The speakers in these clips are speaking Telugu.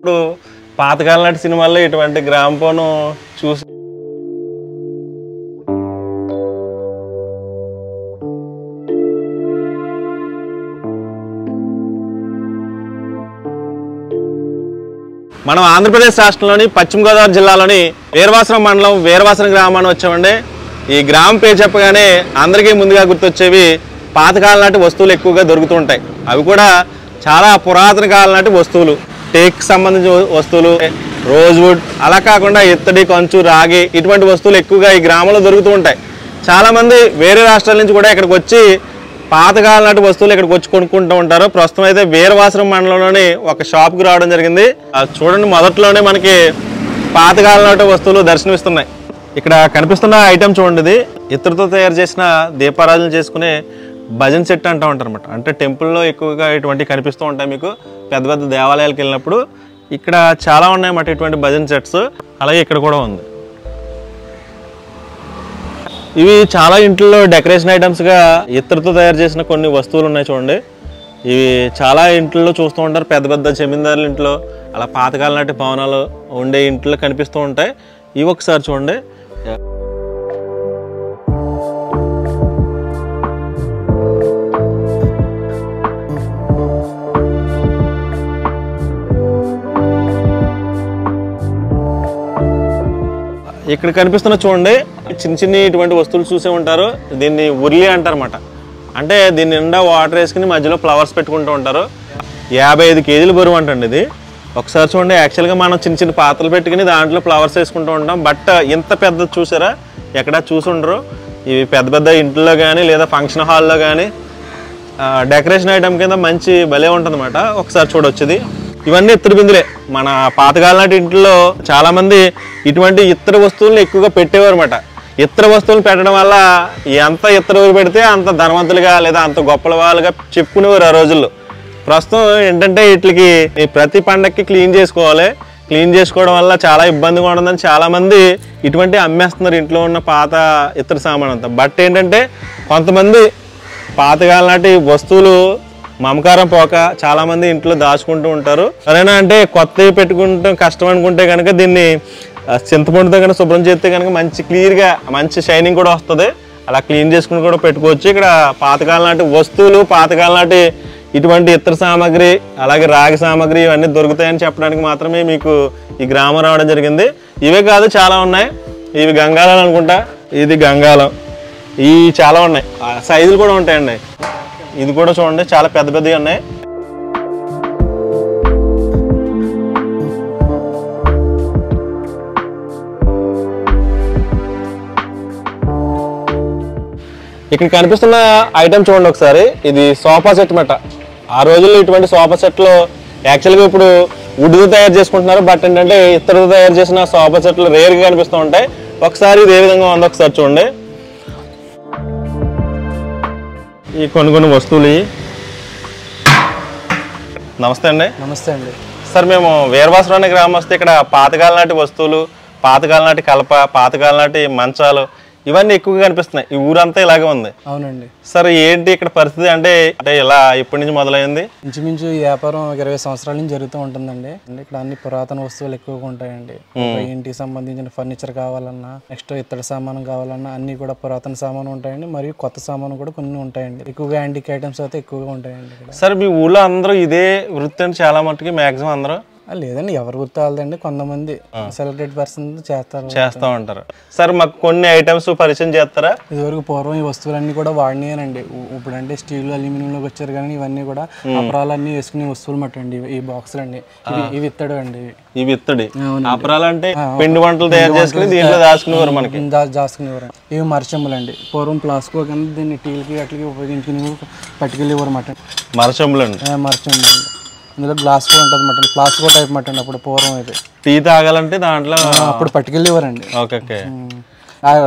ఇప్పుడు పాతకాలం నాటి సినిమాల్లో ఇటువంటి గ్రామ్ఫోన్ చూసి మనం ఆంధ్రప్రదేశ్ రాష్ట్రంలోని పశ్చిమ గోదావరి జిల్లాలోని వీరవాసరం మండలం వీరవాసరం గ్రామాన్ని వచ్చామండి. ఈ గ్రామం పేరు చెప్పగానే అందరికీ ముందుగా గుర్తొచ్చేవి పాతకాలం నాటి వస్తువులు ఎక్కువగా దొరుకుతుంటాయి. అవి కూడా చాలా పురాతన కాలం నాటి వస్తువులు, టేక్ సంబంధించిన వస్తువులు, రోజ్వుడ్, అలా కాకుండా ఇత్తడి, కంచు, రాగి ఇటువంటి వస్తువులు ఎక్కువగా ఈ గ్రామంలో దొరుకుతూ ఉంటాయి. చాలామంది వేరే రాష్ట్రాల నుంచి కూడా ఇక్కడికి వచ్చి పాతకాలం నాటి వస్తువులు ఇక్కడికి వచ్చి కొనుక్కుంటూ ఉంటారు. ప్రస్తుతం అయితే వీరవాసరం మండలంలోని ఒక షాప్కి రావడం జరిగింది. చూడండి, మొదట్లోనే మనకి పాతకాలం నాటి వస్తువులు దర్శనమిస్తున్నాయి. ఇక్కడ కనిపిస్తున్న ఐటమ్ చూడండి, ఇది ఇత్తడితో తయారు చేసిన దీపారాధన చేసుకునే భజన్ సెట్ అంటూ ఉంటారు అనమాట. అంటే టెంపుల్లో ఎక్కువగా ఇటువంటివి కనిపిస్తూ ఉంటాయి మీకు పెద్ద పెద్ద దేవాలయాలకు వెళ్ళినప్పుడు. ఇక్కడ చాలా ఉన్నాయన్నమాట ఇటువంటి భజన్ సెట్స్. అలాగే ఇక్కడ కూడా ఉంది. ఇవి చాలా ఇంట్లో డెకరేషన్ ఐటమ్స్గా ఇత్తడితో తయారు చేసిన కొన్ని వస్తువులు ఉన్నాయి చూడండి. ఇవి చాలా ఇంట్లో చూస్తూ ఉంటారు, పెద్ద పెద్ద జమీందారుల ఇంట్లో, అలా పాతకాలం నాటి భవనాలు ఉండే ఇంట్లో కనిపిస్తూ ఉంటాయి. ఇవి ఒకసారి చూడండి. ఇక్కడ కనిపిస్తున్న చూడండి, చిన్న చిన్న ఇటువంటి వస్తువులు చూసే ఉంటారు. దీన్ని ఉర్లి అంటారన్నమాట. అంటే దీని నిండా వాటర్ వేసుకుని మధ్యలో ఫ్లవర్స్ పెట్టుకుంటూ ఉంటారు. 55 కేజీలు బరువు అంటండి ఇది. ఒకసారి చూడండి, యాక్చువల్గా మనం చిన్న చిన్న పాత్రలు పెట్టుకుని దాంట్లో ఫ్లవర్స్ వేసుకుంటూ ఉంటాం. బట్ ఇంత పెద్ద చూసారా, ఎక్కడా చూసుండరు. ఇవి పెద్ద పెద్ద ఇంట్లో కానీ లేదా ఫంక్షన్ హాల్లో కానీ డెకరేషన్ ఐటమ్ కింద మంచి భలే ఉంటుందన్నమాట. ఒకసారి చూడొచ్చు. ఇది ఇవన్నీ ఇత్తడి బిందులే. మన పాతకాలం నాటి ఇంట్లో చాలామంది ఇటువంటి ఇత్తడి వస్తువులను ఎక్కువగా పెట్టేవారు అనమాట. ఇత్తడి వస్తువులు పెట్టడం వల్ల ఎంత ఇత్తడి పెడితే అంత ధనవంతులుగా లేదా అంత గొప్పల వాళ్ళుగా చెప్పుకునేవారు ఆ రోజుల్లో. ప్రస్తుతం ఏంటంటే వీటికి ప్రతి పండగకి క్లీన్ చేసుకోవాలి. క్లీన్ చేసుకోవడం వల్ల చాలా ఇబ్బందిగా ఉంటుందని చాలామంది ఇటువంటి అమ్మేస్తున్నారు ఇంట్లో ఉన్న పాత ఇత్తడి సామాన్ అంతా. బట్ ఏంటంటే కొంతమంది పాతకాలం నాటి వస్తువులు మమకారం పోక చాలామంది ఇంట్లో దాచుకుంటూ ఉంటారు. సరేనా, అంటే కొత్తవి పెట్టుకుంటాం కష్టం అనుకుంటే కనుక దీన్ని చింతపండుతో కనుక శుభ్రం చేస్తే కనుక మంచి క్లియర్గా మంచి షైనింగ్ కూడా వస్తుంది. అలా క్లీన్ చేసుకుని కూడా పెట్టుకోవచ్చు. ఇక్కడ పాతకాలం నాటి వస్తువులు, పాతకాలం నాటి ఇటువంటి ఇతర సామాగ్రి, అలాగే రాగి సామాగ్రి ఇవన్నీ దొరుకుతాయని చెప్పడానికి మాత్రమే మీకు ఈ గ్రామం రావడం జరిగింది. ఇవే కాదు, చాలా ఉన్నాయి. ఇవి గంగాలం అనుకుంటా, ఇది గంగాలం, ఇవి చాలా ఉన్నాయి. సైజులు కూడా ఉంటాయండి. ఇది కూడా చూడండి, చాలా పెద్ద పెద్దవి ఉన్నాయి. ఇక్కడ కనిపిస్తున్న ఐటమ్ చూడండి ఒకసారి. ఇది సోఫా సెట్ అన్నమాట. ఆ రోజుల్లో ఇటువంటి సోఫా సెట్లు యాక్చువల్గా ఇప్పుడు వుడ్తో తయారు చేసుకుంటున్నారు. బట్ ఏంటంటే ఇత్తడితో తయారు చేసిన సోఫా సెట్లు రేర్గా కనిపిస్తూ ఉంటాయి. ఒకసారి ఇది ఏ విధంగా ఉందో ఒకసారి చూడండి. ఈ కొన్ని వస్తువులు. నమస్తే అండి. నమస్తే అండి. సార్, మేము వీరవాసరం అనే గ్రామం వస్తే ఇక్కడ పాతకాలం నాటి వస్తువులు, పాతకాలం నాటి కలప, పాతకాలం నాటి మంచాలు ఇవన్నీ ఎక్కువగా కనిపిస్తున్నాయి. ఈ ఊరంతా ఇలాగే ఉంది. అవునండి. సార్, ఏంటి ఇక్కడ పరిస్థితి? అంటే ఇలా ఎప్పటి నుంచి మొదలైంది? ఇంచుమించు ఈ వ్యాపారం 20 సంవత్సరాల నుంచి జరుగుతూ ఉంటుందండి. ఇక్కడ అన్ని పురాతన వస్తువులు ఎక్కువగా ఉంటాయండి. ఇంటికి సంబంధించిన ఫర్నిచర్ కావాలన్నా, నెక్స్ట్ ఇత్తడి సామాను కావాలన్నా అన్ని కూడా పురాతన సామాను ఉంటాయండి. మరియు కొత్త సామాను కూడా కొన్ని ఉంటాయండి. ఎక్కువగా యాంటిక్ ఐటమ్స్ అయితే ఎక్కువగా ఉంటాయండి. సార్, మీ ఊళ్ళో అందరూ ఇదే వృత్తి అంటే చాలా మట్టుకి మ్యాక్సిమం అందరూ? లేదండి, ఎవరు గుర్తాలండి, కొంతమంది సెలబ్రిటీ పర్సన్ చేస్తూ ఉంటారు. సార్, మాకు కొన్ని ఐటమ్స్ పరిచయం చేస్తారా? ఇదివరకు పూర్వం ఈ వస్తువులన్నీ కూడా వాడినాయనండి. ఇప్పుడు అంటే స్టీల్, అల్యూమినియంలోకి వచ్చారు కానీ ఇవన్నీ కూడా అపరాలన్నీ వేసుకునే వస్తువులు మట్టండి. ఈ బాక్సులు అండి, ఇవి ఇత్తడు అండి. ఇవి ఇత్తడి అపరాలు అంటే పిండి వంటలు తయారు చేసుకుని దీంట్లో దాచుకునేవారు, మనకి దాచుకునేవారు. ఇవి మరచెంబులు అండి. పూర్వం ప్లాస్కో కానీ దీన్ని టీలకి అట్లకి ఉపయోగించుకుని పట్టుకెళ్ళేవారు మాట. మరచెంబులు అండి. మరచెంబులు అండి. ఇందులో గ్లాస్ కూడా ఉంటుంది మటండి, ప్లాస్టిక్ టైప్ మటండి. అప్పుడు పూర్వం అయితే టీ తాగాలంటే దాంట్లో అప్పుడు పట్టుకెళ్ళేవారండి. ఓకే.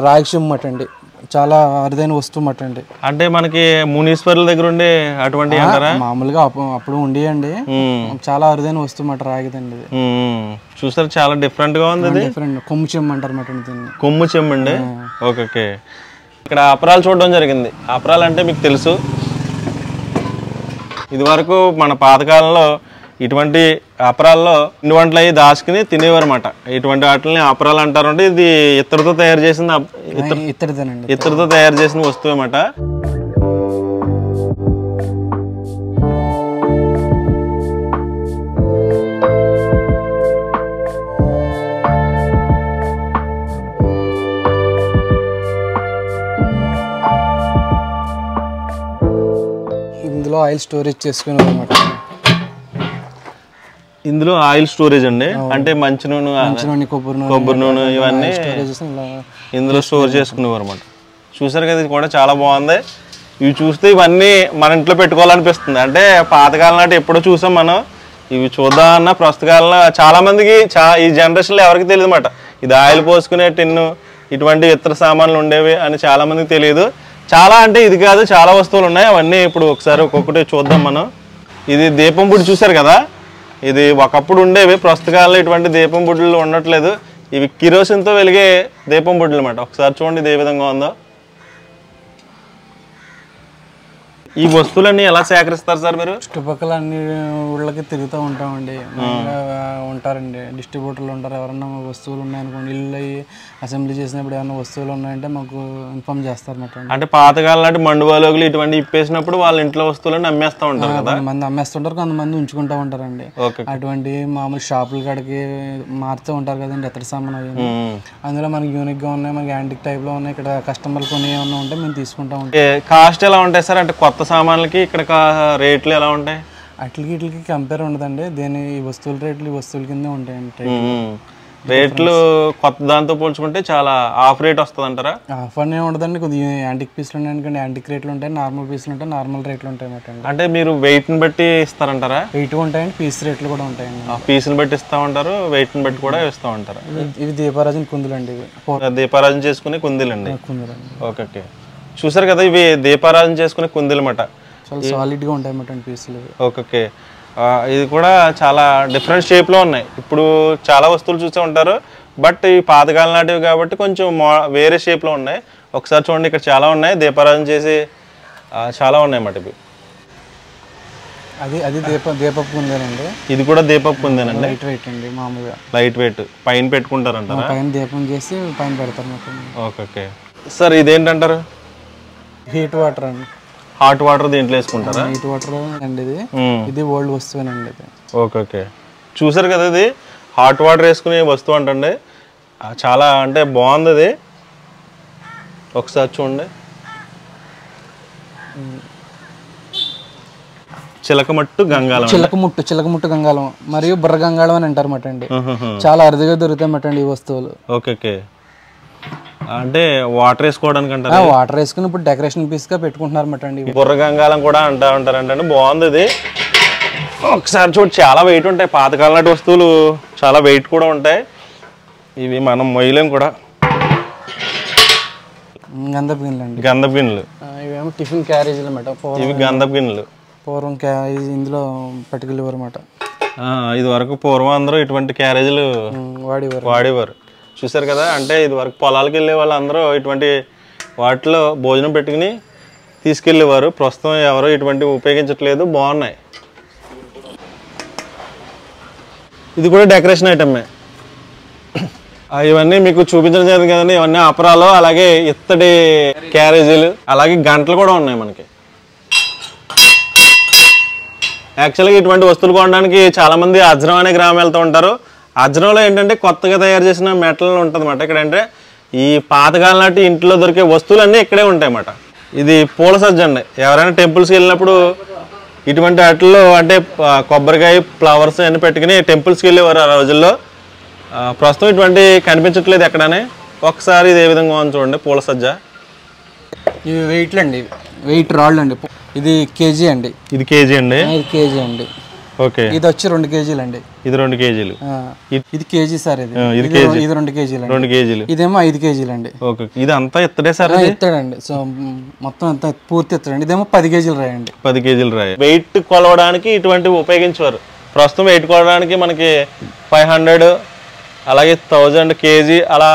రాగి చెంబు మటండి, చాలా అరుదైన వస్తువు మటండి. అంటే మనకి మునీశ్వర్ల దగ్గర ఉండే అటువంటి మామూలుగా అప్పుడు ఉండేయండి. చాలా అరుదైన వస్తువు మాట రాగిదండి. చూసారు, చాలా డిఫరెంట్ గా ఉంది. డిఫరెంట్ కొమ్ము చెంబు అంటారు మటండి దీన్ని. కొమ్ము చెంబు అండి. ఓకే. ఇక్కడ అపరాలు చూడడం జరిగింది. అపరాలు అంటే మీకు తెలుసు, ఇది వరకు మన పాతకాలంలో ఇటువంటి అపరాల్లో పిండి వంటలు అవి దాచుకుని తినేవారు అనమాట. ఇటువంటి వాటిని అపరాలు అంటారు. అంటే ఇది ఇత్తడితో తయారు చేసిన ఇత్తడితో తయారు చేసిన వస్తువు అన్నమాట. ఇందులో ఆయిల్ స్టోరేజ్ చేసుకుని అనమాట. ఇందులో ఆయిల్ స్టోరేజ్ అండి, అంటే మంచి నూనె, కొబ్బరి నూనె ఇవన్నీ ఇందులో స్టోర్ చేసుకునేవారు అనమాట. చూసారు కదా, ఇది కూడా చాలా బాగుంది. ఇవి చూస్తే ఇవన్నీ మన ఇంట్లో పెట్టుకోవాలనిపిస్తుంది. అంటే పాతకాలం నాటి ఎప్పుడో చూసాం మనం. ఇవి చూద్దామన్నా ప్రస్తుత కాలంలో చాలా మందికి ఈ జనరేషన్లో ఎవరికి తెలియదు అన్నమాట. ఇది ఆయిల్ పోసుకునే టిన్ను, ఇటువంటి ఇతర సామాన్లు ఉండేవి అని చాలా మందికి తెలియదు. చాలా అంటే ఇది కాదు, చాలా వస్తువులు ఉన్నాయి. అవన్నీ ఇప్పుడు ఒకసారి ఒక్కొక్కటి చూద్దాం మనం. ఇది దీపం బుడ్డి చూసారు కదా, ఇది ఒకప్పుడు ఉండేవి. ప్రస్తుత కాలంలో ఇటువంటి దీపం బుడ్లు ఉండట్లేదు. ఇవి కిరోసిన్తో వెలిగే దీపం బుడ్లు అన్నమాట. ఒకసారి చూడండి ఇది ఏ విధంగా ఉందో. ఈ వస్తువులన్నీ ఎలా సేకరిస్తారు సార్ మీరు? చుట్టుపక్కల అన్ని ఊళ్ళకి తిరుగుతూ ఉంటామండి. ఉంటారండి, డిస్ట్రిబ్యూటర్లు ఉంటారు. ఎవరన్నా వస్తువులు ఉన్నాయనుకోండి, ఇల్లు అయ్యి అసెంబ్లీ చేసినప్పుడు ఏమైనా వస్తువులు ఉన్నాయంటే మాకు ఇన్ఫార్మ్ చేస్తారన్నమాట. అంటే పాతకాలం నాటి మండువాలోగులు ఇటువంటి ఇప్పేసినప్పుడు వాళ్ళ ఇంట్లో వస్తువులను అమ్మేస్తూ ఉంటారు కదా. కొంతమంది అమ్మేస్తుంటారు, కొంతమంది ఉంచుకుంటూ ఉంటారండి. అటువంటి మామూలు షాపుల కాడికి మారుతూ ఉంటారు కదండి ఇతర సామాన్ అవి. అందులో మనకి యూనిక్గా ఉన్నాయి, మనకి యాంటిక్ టైప్లో ఉన్నాయి. ఇక్కడ కస్టమర్లు కొన్ని ఏమన్నా ఉంటే మేము తీసుకుంటా ఉంటాం. కాస్ట్ ఎలా ఉంటాయి సార్? అంటే కొత్త సామాన్లకి ఇక్కడ రేట్లు ఎలా ఉంటాయి? అట్లకి వీటికి కంపేర్ ఉండదండి. ఈ వస్తువుల రేట్లు ఈ వస్తువుల కిందే ఉంటాయండి. రేట్లు కొత్త దాంతో పోల్చుకుంటే చాలా ఆఫ్ రేట్ వస్తుంది అంటారా? ఆఫ్ అనే ఉండదండి. కొద్దిగా యాంటిక్ పీస్లు ఉన్నాయనుకోండి, యాంటిక్ రేట్లు ఉంటాయి. నార్మల్ పీస్లు ఉంటాయి, నార్మల్ రేట్లు ఉంటాయి అన్నమాట. అంటే మీరు వెయిట్ని బట్టి ఇస్తారంటారా? వెయిట్ ఉంటాయండి, పీస్ రేట్లు కూడా ఉంటాయండి. పీసులు బట్టి ఇస్తూ ఉంటారు, వెయిట్ని బట్టి కూడా ఇస్తూ ఉంటారు. ఇవి దీపారాజన కుందులు అండి. దీపారాజన చేసుకునే కుందీలండి. ఓకే ఓకే, చూసారు కదా, ఇవి దీపారాజన చేసుకునే కుందీలు అన్నమాట. చాలా సాలిడ్గా ఉంటాయి అన్నమాట పీసులు. ఓకే ఓకే, ఇది కూడా చాలా డిఫరెంట్ షేప్లో ఉన్నాయి. ఇప్పుడు చాలా వస్తువులు చూస్తూ ఉంటారు, బట్ ఈ పాతకాలం నాటివి కాబట్టి కొంచెం వేరే షేప్లో ఉన్నాయి. ఒకసారి చూడండి, ఇక్కడ చాలా ఉన్నాయి, దీపారాజన చేసి చాలా ఉన్నాయి అన్నమాట. ఇవి అది దీపపు కుందేనండి. ఇది కూడా దీపపు కుందేనండి. లైట్ వెయిట్ అండి, మామూలుగా లైట్ వెయిట్. పైన పెట్టుకుంటారంట, పైన దీపం చేసి పైన పెడతారు. ఓకే ఓకే సార్, ఇదేంటంటారు? హీట్ వాటర్ అండి. హాట్ వాటర్ దీంట్లో వేసుకుంటారా? హీట్ వాటర్ అండి. ఇది ఓల్డ్ వస్తువేనండి. ఓకే ఓకే, చూసారు కదా, ఇది హాట్ వాటర్ వేసుకునే వస్తువు అంటండి. చాలా అంటే బాగుంది ఇది. ఒకసారి చూడండి, చిలకమట్టు గంగాళం. చిలకముట్టు గంగాళం మరియు బుర్ర గంగాళం అని అంటారు అన్నమాట అండి. చాలా అరుదుగా దొరుకుతాయి అన్నమాట ఈ వస్తువులు. ఓకే ఓకే, అంటే వాటర్ వేసుకోవడానికి అంటారు. వాటర్ వేసుకుని ఇప్పుడు డెకరేషన్ పీస్ గా పెట్టుకుంటున్నారు అన్నమాట అండి. బుర్ర గంగాళం కూడా అంటారంటే బాగుంది ఇది. ఒకసారి చూడు, చాలా వెయిట్ ఉంటాయి. పాతకాలం నాటి వస్తువులు చాలా వెయిట్ కూడా ఉంటాయి. ఇవి మనం మొయ్యలేం కూడా. గంధపు గిన్నెలు అండి. గంధపు గిన్నెలు. ఇవేమో టిఫిన్ క్యారేజీలు అన్నమాట. ఇవి గంధపు గిన్నెలు. పూర్వం ఇందులో పట్టుకెళ్ళేవారు అన్నమాట. ఇది వరకు పూర్వం అందరూ ఇటువంటి క్యారేజీలు వాడేవారు. చూసారు కదా, అంటే ఇది వరకు పొలాలకు వెళ్ళే వాళ్ళందరూ ఇటువంటి వాటిలో భోజనం పెట్టుకుని తీసుకెళ్ళేవారు. ప్రస్తుతం ఎవరు ఇటువంటి ఉపయోగించట్లేదు. బాగున్నాయి. ఇది కూడా డెకరేషన్ ఐటమే. ఇవన్నీ మీకు చూపించడం జరిగింది కదండి. ఇవన్నీ అపరాలు, అలాగే ఇత్తడి క్యారేజీలు, అలాగే గంటలు కూడా ఉన్నాయి మనకి. యాక్చువల్గా ఇటువంటి వస్తువులు కొనడానికి చాలామంది అజ్రం అనే గ్రామం వెళ్తూ ఉంటారు. అజ్రంలో ఏంటంటే కొత్తగా తయారు చేసిన మెటల్ ఉంటుంది అన్నమాట. ఇక్కడ అంటే ఈ పాతకాలం నాటి ఇంట్లో దొరికే వస్తువులన్నీ ఇక్కడే ఉంటాయి అన్నమాట. ఇది పూల సజ్జ అండి. ఎవరైనా టెంపుల్స్కి వెళ్ళినప్పుడు ఇటువంటి వాటిల్లో అంటే కొబ్బరికాయ, ఫ్లవర్స్ అన్నీ పెట్టుకుని టెంపుల్స్కి వెళ్ళేవారు ఆ రోజుల్లో. ప్రస్తుతం ఇటువంటి కనిపించట్లేదు ఎక్కడనే. ఒకసారి ఇది ఏ విధంగా ఉంది చూడండి, పూల సజ్జ. ఇవి వెయిట్లు అండి, వెయిట్ రాళ్ళు అండి. ఇది కేజీ అండి. ఇది కేజీ అండి. ఇది కేజీ అండి. ఓకే, ఇది వచ్చి 2 కేజీలు అండి. ఇది 2 కేజీలు. ఇది కేజీ సార్. ఇది 2 కేజీలు. 2 కేజీలు. ఇదేమో 5 కేజీలు అండి. ఓకే, ఇది అంతా ఎత్తడే సార్? ఎత్తాడండి. సో మొత్తం అంతా పూర్తి ఎత్తాడండి. ఇదేమో 10 కేజీలు రాయండి. 10 కేజీలు రాయి. వెయిట్ కొలవడానికి ఇటువంటివి ఉపయోగించేవారు. ప్రస్తుతం వెయిట్ కొలవడానికి మనకి 500 అలాగే 1000 కేజీ అలా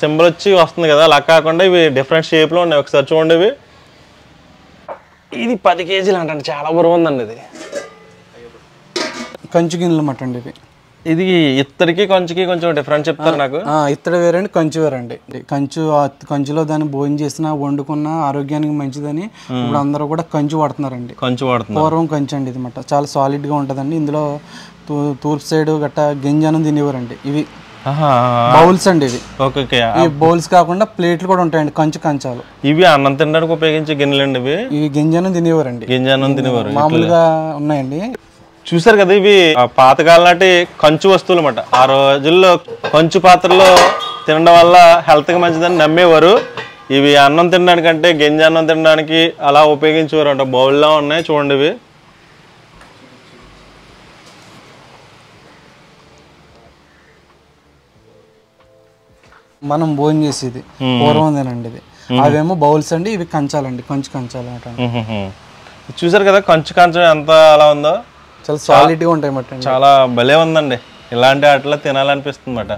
సింబల్ వచ్చి వస్తుంది కదా. అలా కాకుండా ఇవి డిఫరెంట్ షేప్లో ఉన్నాయి. ఒకసారి చూడండి, ఇవి ఇది 10 కేజీలు అంటండి. చాలా బరువు ఉందండి ఇది. కంచు గిన్నెలు అన్నమాట అండి ఇవి. ఇది ఇత్తడికి కంచుకి కొంచెం డిఫరెన్స్ చెప్తారు నాకు. ఇత్తడి వేరండి, కంచు వేరండి. కంచులో దాన్ని భోజనం చేసినా వండుకున్నా ఆరోగ్యానికి మంచిదని ఇప్పుడు అందరూ కూడా కంచు వాడుతున్నారండి. కంచు వాడుతున్నారు. పూర్వం కంచు అండి ఇది మాట, చాలా సాలిడ్ గా ఉంటదండి. ఇందులో తూర్పు సైడ్ గట్టా గింజనం తినేవారండి. ఇవి బౌల్స్ అండి ఇవి. ఈ బౌల్స్ కాకుండా ప్లేట్లు కూడా ఉంటాయండి, కంచాలు. ఇవి అన్నం తినడానికి ఉపయోగించే గిన్నెలు అండి ఇవి. ఇవి గింజనం తినేవారండి. గింజనం తినేవారు మామూలుగా ఉన్నాయండి. చూసారు కదా, ఇవి పాతకాలం నాటి కంచు వస్తువులు అన్నమాట. ఆ రోజుల్లో కంచు పాత్రలో తినడం వల్ల హెల్త్కి మంచిదని నమ్మేవారు. ఇవి అన్నం తినడానికి అంటే గింజ అన్నం తినడానికి అలా ఉపయోగించేవారు అంట. బౌల్లో ఉన్నాయి చూడండి ఇవి. మనం భోజనం చేసేది పూర్వందేనండి ఇది. అవేమో బౌల్స్ అండి, ఇవి కంచాలండి, కంచాలు అనమాట. చూసారు కదా కంచు కంచం ఎంత అలా ఉందో, చాలా సాలిడ్ గా ఉంటాయి అన్నమాట. చాలా భలే ఉందండి. ఇలాంటి వాటిలో తినాలనిపిస్తుంది అన్నమాట.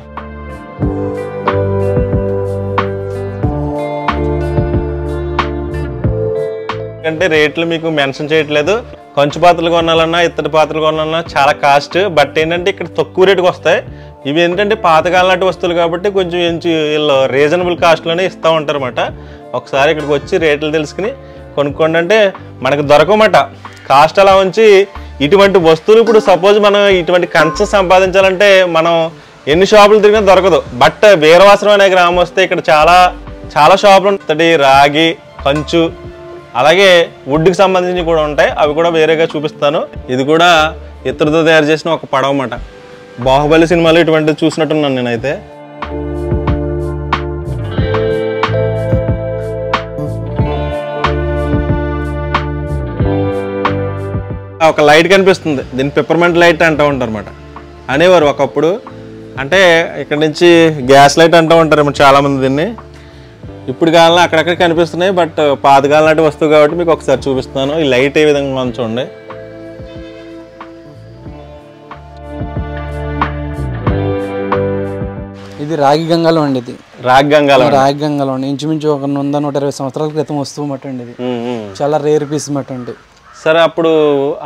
అంటే రేట్లు మీకు మెన్షన్ చేయట్లేదు. కంచు పాత్రలు కొనాలన్నా ఇత్తడి పాత్రలు కొనాలన్నా చాలా కాస్ట్. బట్ ఏంటంటే ఇక్కడ తక్కువ రేటుకి వస్తాయి. ఇవి ఏంటంటే పాతకాలం నాటి వస్తువులు కాబట్టి కొంచెం వీళ్ళు రీజనబుల్ కాస్ట్లోనే ఇస్తూ ఉంటారు అన్నమాట. ఒకసారి ఇక్కడికి వచ్చి రేట్లు తెలుసుకుని కొనుక్కోండి. అంటే మనకు దొరకమాట. కాస్ట్ అలా ఉంచి ఇటువంటి వస్తువులు ఇప్పుడు సపోజ్ మనం ఇటువంటి కంచం సంపాదించాలంటే మనం ఎన్ని షాపులు తిరిగినా దొరకదు. బట్ వీరవాసరం అనే గ్రామం వస్తే ఇక్కడ చాలా షాపులు ఉంటాయి. రాగి, కంచు, అలాగే వుడ్కి సంబంధించి కూడా ఉంటాయి. అవి కూడా వేరేగా చూపిస్తాను. ఇది కూడా ఇత్తడితో తయారు చేసిన ఒక పడవ అన్నమాట. బాహుబలి సినిమాలో ఇటువంటిది చూసినట్టున్నాను నేనైతే. ఒక లైట్ కనిపిస్తుంది, దీన్ని పెప్పర్మెంట్ లైట్ అంటూ ఉంటారు అన్నమాట. అనేవారు ఒకప్పుడు. అంటే ఇక్కడ నుంచి గ్యాస్ లైట్ అంటూ ఉంటారు చాలామంది దీన్ని. ఇప్పుడు కాలంలో అక్కడక్కడ కనిపిస్తున్నాయి. బట్ పాతకాలం నాటి వస్తువు కాబట్టి మీకు ఒకసారి చూపిస్తున్నాను. ఈ లైట్ ఏ విధంగా ఉందో చూడండి. ఇది రాగి గంగాలం అండి. ఇది రాగి గంగాలం అండి. ఇంచుమించు ఒక 100-120 సంవత్సరాల క్రితం వస్తువు మాట అండి. ఇది చాలా రేర్ పీస్ మాట అండి. సరే, అప్పుడు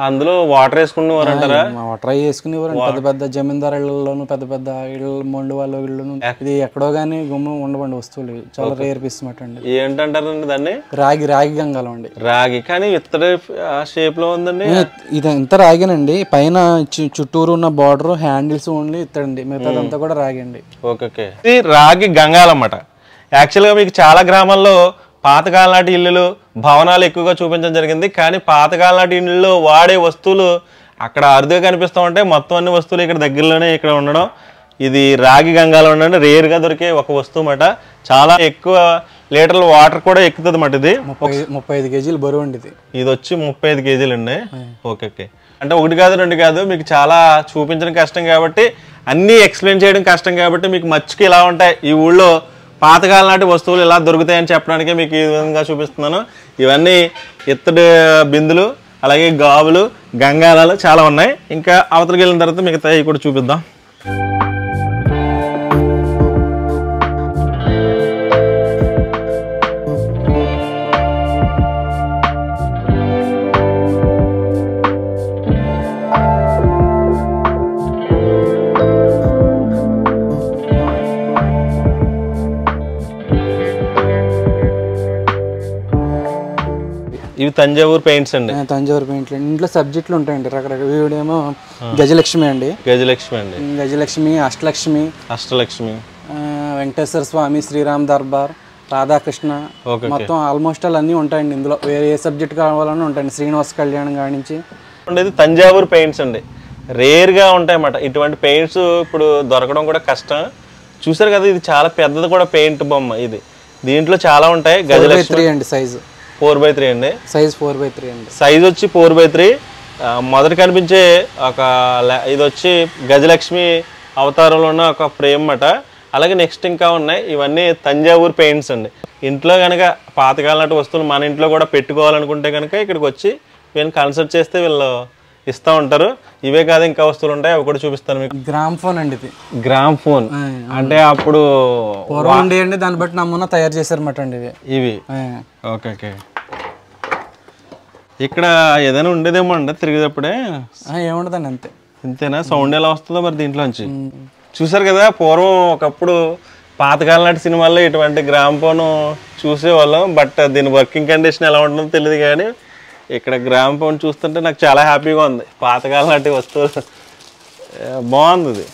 అందులో వాటర్ వేసుకునేవారు అంటారా? వాటర్ వేసుకునేవారు. పెద్ద పెద్ద జమీందారు ఇళ్లలోను, పెద్ద పెద్ద ఇళ్ళు, మొండు వాళ్ళ ఇళ్ళను. ఇది ఎక్కడో గానీ గుమ్మ ఉండబండి వస్తువులు. చాలా రేర్ పీస్ మాట అండి. ఏంటంటారండి దాన్ని? రాగి గంగాలం అండి. రాగి కానీ ఇత్తడి షేప్ లో ఉందండి. ఇది ఎంత రాగినండి. పైన చుట్టూరు ఉన్న బార్డర్, హ్యాండిల్స్ ఓన్లీ ఇత్తడండి. మిగతాదంతా కూడా రాగి అండి. ఓకే. ఇది రాగి గంగాలం అన్నమాట. యాక్చువల్గా మీకు చాలా గ్రామాల్లో పాతకాలం నాటి ఇల్లులు, భవనాలు ఎక్కువగా చూపించడం జరిగింది. కానీ పాతకాలం నాటి ఇళ్ళలో వాడే వస్తువులు అక్కడ అరుదుగా కనిపిస్తూ ఉంటాయి. మొత్తం అన్ని వస్తువులు ఇక్కడ దగ్గరలోనే ఇక్కడ ఉండడం. ఇది రాగి గంగాలో ఉండండి. రేర్గా దొరికే ఒక వస్తువు అన్నమాట. చాలా ఎక్కువ లీటర్ల వాటర్ కూడా ఎక్కుతుంది అన్నమాట. ఇది 35 కేజీలు బరువు అండి. ఇది వచ్చి 35 కేజీలు అండి. ఓకే. అంటే 1 కాదు 2 కాదు, మీకు చాలా చూపించడం కష్టం కాబట్టి, అన్నీ ఎక్స్ప్లెయిన్ చేయడం కష్టం కాబట్టి మీకు మచ్చుకి ఇలా ఉంటాయి. ఈ ఊళ్ళో పాతకాలం నాటి వస్తువులు ఇలా దొరుకుతాయని చెప్పడానికి మీకు ఈ విధంగా చూపిస్తున్నాను. ఇవన్నీ ఇత్తడి బిందులు, అలాగే గాబులు, గంగాలాలు చాలా ఉన్నాయి. ఇంకా అవతలికి వెళ్ళిన తర్వాత మిగతా ఇవి కూడా చూపిద్దాం. ఇవి తంజావూరు పెయింట్స్ అండి. తంజావూరు పెయింట్లు. ఇంట్లో సబ్జెక్టులు ఉంటాయండి రకరకాల. వీడేమో గజలక్ష్మి అండి. గజలక్ష్మి, అష్టలక్ష్మి, వెంకటేశ్వర స్వామి, శ్రీరామ్ దర్బార్, రాధాకృష్ణ, మొత్తం ఆల్మోస్ట్ అన్నీ ఉంటాయండి. ఇందులో వేరే ఏ సబ్జెక్ట్ కావాలని ఉంటాయండి. శ్రీనివాస కళ్యాణం కానించి ఉండేది తంజావూరు పెయింట్స్ అండి. రేర్గా ఉంటాయి అన్నమాట. ఇటువంటి పెయింట్స్ ఇప్పుడు దొరకడం కూడా కష్టం. చూసారు కదా, ఇది చాలా పెద్దది కూడా పెయింట్ బొమ్మ. ఇది దీంట్లో చాలా ఉంటాయి. గజలక్ష్మి అండి. సైజు 4x3 అండి. సైజ్ 4x3 అండి. సైజ్ వచ్చి 4x3. మొదట కనిపించే ఒక ఇది వచ్చి గజలక్ష్మి అవతారంలో ఉన్న ఒక ఫ్రేమ్ అన్నమాట. అలాగే నెక్స్ట్ ఇంకా ఉన్నాయి. ఇవన్నీ తంజావూరు పెయింట్స్ అండి. ఇంట్లో కనుక పాతకాలం నాటి వస్తువులు మన ఇంట్లో కూడా పెట్టుకోవాలనుకుంటే కనుక ఇక్కడికి వచ్చి వీళ్ళని కన్సల్ట్ చేస్తే వీళ్ళు ఇస్తూ ఉంటారు. ఇవే కాదు ఇంకా వస్తువులు ఉంటాయి, అవి కూడా చూపిస్తాను మీకు. గ్రామ్ ఫోన్ అండి. ఇది గ్రామ్ ఫోన్ అంటే అప్పుడు అండి, దాన్ని బట్టి నమూనా తయారు చేశారన్నమాట అండి ఇవి. ఓకే. ఇక్కడ ఏదైనా ఉండేదేమో అండి తిరిగేటప్పుడే? ఏముండదండి, అంతే. ఇంతేనా? సౌండ్ ఎలా వస్తుందో మరి దీంట్లోంచి. చూసారు కదా, పూర్వం ఒకప్పుడు పాతకాలం నాటి సినిమాల్లో ఇటువంటి గ్రామ్ఫోన్ చూసేవాళ్ళం. బట్ దీని వర్కింగ్ కండిషన్ ఎలా ఉంటుందో తెలియదు, కానీ ఇక్కడ గ్రామ్ఫోన్ చూస్తుంటే నాకు చాలా హ్యాపీగా ఉంది. పాతకాలం నాటి వస్తువులు బాగుంది ఇది.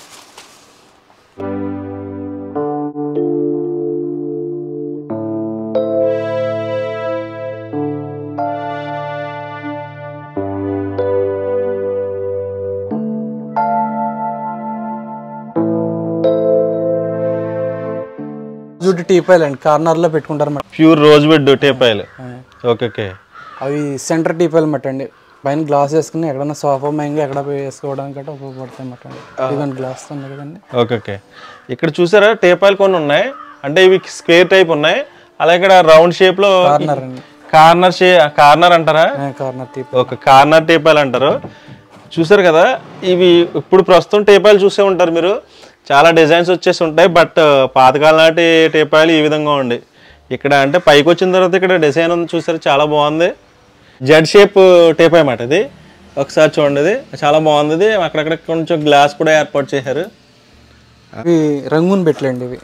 జూట్ టీపాయిలు అండి, కార్నర్లో పెట్టుకుంటారు అన్నమాట. ప్యూర్ రోజ్ వుడ్ టీపాయిలు. Okay okay. అవి సెంటర్ టీపాయిలు అన్నమాట అండి. పైన గ్లాస్ వేసుకుని ఎక్కడన్నా సోఫా మైంగా ఎక్కడ వేసుకోవడానికి అంటే ఉపయోగపడతాయి అన్నమాట అండి. ఇదిగోండి గ్లాస్ ఉంది కదండి. Okay okay. ఇక్కడ చూసారా టీపాయిలు కొన్ని ఉన్నాయి. అంటే ఇవి స్క్వేర్ టైప్ ఉన్నాయి, అలాగే ఇక్కడ రౌండ్ షేప్లో కార్నర్ అండి. కార్నర్ అంటారా? కార్నర్ టీపాయిలు. ఓకే, కార్నర్ టీపాయిలు అంటారు. చూసారు కదా, ఇవి ఇప్పుడు ప్రస్తుతం టీపాయిలు చూసే ఉంటారు మీరు, చాలా డిజైన్స్ వచ్చేసి ఉంటాయి. బట్ పాతకాలం నాటి టీపాయిలు ఈ విధంగా ఉండి ఇక్కడ అంటే పైకి వచ్చిన తర్వాత ఇక్కడ డిజైన్ ఉంది చూసారు, చాలా బాగుంది. జెడ్ షేప్ టీపాయ్ అన్నమాట ఇది. ఒకసారి చూడండి, ఇది చాలా బాగుంది. అక్కడక్కడ కొంచెం గ్లాస్ కూడా ఏర్పాటు చేశారు. ఇవి రంగుని పెట్టలేండి. ఇవి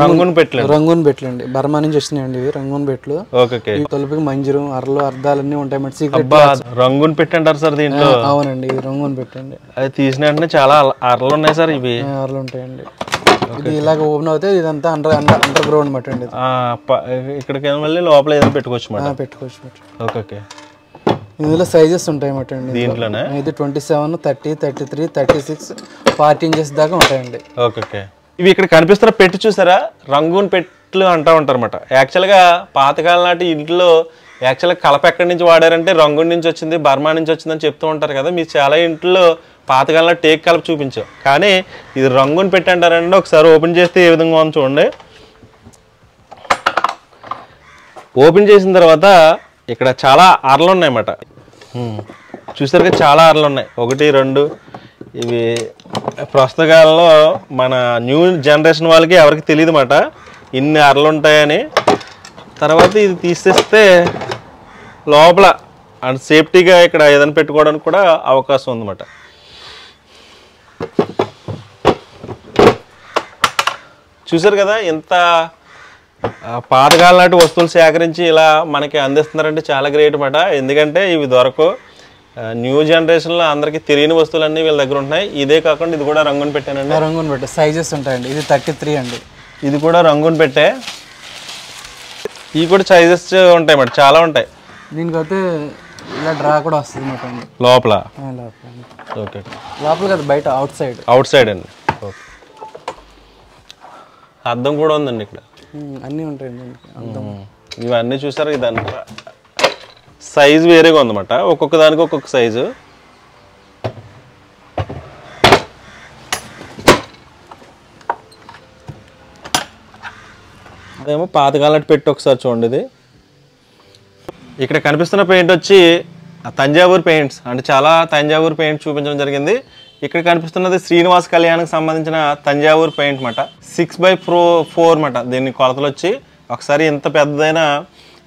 రంగుని పెట్టలేండి, బర్మా నుంచి వచ్చినాయండి ఇవి రంగుని పెట్లు. ఓకే. తలుపుకి మంజురు అరలు అర్థాలన్నీ ఉంటాయి అన్నమాట. సీక్రెట్ రంగుని పెట్టి అంటారు సార్ దీంట్లో? అవునండి, రంగుని పెట్టండి. అది తీసిన వెంటనే చాలా అరలు ఉన్నాయి సార్. ఇవి అరలు ఉంటాయండి. ఇది ఇలాగ ఓపెన్ అవుతే ఇదంతా అండర్ గ్రౌండ్ మాట అండి. ఇక్కడికి మళ్ళీ లోపల ఏదైనా పెట్టుకోవచ్చు పెట్టుకోవచ్చు. Okay okay. ఇందులో సైజెస్ ఉంటాయి అన్నమాట అండి. దీంట్లోనే ఇది 27, 30, 33, 36, 40 ఇంచెస్ దాకా ఉంటాయండి. Okay okay. ఇవి ఇక్కడ కనిపిస్తున్న పెట్టి చూసారా, రంగూన్ పెట్లు అంటూ ఉంటారు అనమాట. యాక్చువల్గా పాతకాలం నాటి ఇంట్లో యాక్చువల్గా కలప ఎక్కడి నుంచి వాడారంటే రంగూన్ నుంచి వచ్చింది, బర్మా నుంచి వచ్చిందని చెప్తూ ఉంటారు కదా. మీరు చాలా ఇంట్లో పాతకాలంలో టేక్ కలప చూపించావు, కానీ ఇది రంగుని పెట్టి అంటారంటే ఒకసారి ఓపెన్ చేస్తే ఏ విధంగా ఉంది చూడండి. ఓపెన్ చేసిన తర్వాత ఇక్కడ చాలా అరలు ఉన్నాయన్నమాట. చూసారుగా, చాలా అరలు ఉన్నాయి, 1, 2. ఇవి ప్రస్తుత కాలంలో మన న్యూ జనరేషన్ వాళ్ళకి ఎవరికి తెలియదు అన్నమాట ఇన్ని అరలు ఉంటాయని. తర్వాత ఇది తీసేస్తే లోపల అండ్ సేఫ్టీగా ఇక్కడ ఏదైనా పెట్టుకోవడానికి కూడా అవకాశం ఉందన్నమాట. చూసారు కదా, ఇంత పాతకాలం నాటి వస్తువులు సేకరించి ఇలా మనకి అందిస్తున్నారంటే చాలా గ్రేట్ అన్నమాట. ఎందుకంటే ఇవి దొరకవు. న్యూ జనరేషన్లో అందరికీ తెలియని వస్తువులన్నీ వీళ్ళ దగ్గర ఉంటున్నాయి. ఇదే కాకుండా ఇది కూడా రంగుని పెట్టానండి. రంగుని పెట్టే సైజెస్ ఉంటాయండి. ఇది 33 అండి. ఇది కూడా రంగుని పెట్టే. ఇవి కూడా సైజెస్ ఉంటాయి అన్నమాట, చాలా ఉంటాయి. దీనికైతే ఇలా డ్రా కూడా వస్తుంది అన్నమాట లోపల. ఓకే, లోపల కదా, బయట అవుట్ సైడ్ అండి. ఓకే. అద్దం కూడా ఉందండి ఇక్కడ. అన్నీ ఉంటాయండి అద్దం. ఇవన్నీ చూసారు, ఇదంతా సైజు వేరేగా ఉందన్నమాట, ఒక్కొక్క దానికి ఒక్కొక్క సైజు. అదేమో పాతకాలం పెట్టి ఒకసారి చూడండి. ఇది ఇక్కడ కనిపిస్తున్న పెయింట్ వచ్చి తంజావూరు పెయింట్స్, అంటే చాలా తంజావూరు పెయింట్ చూపించడం జరిగింది. ఇక్కడ కనిపిస్తున్నది శ్రీనివాస్ కళ్యాణ్కి సంబంధించిన తంజావూరు పెయింట్ మాట. 6x4 మాట దీన్ని కొలతలు వచ్చి. ఒకసారి ఇంత పెద్దదైన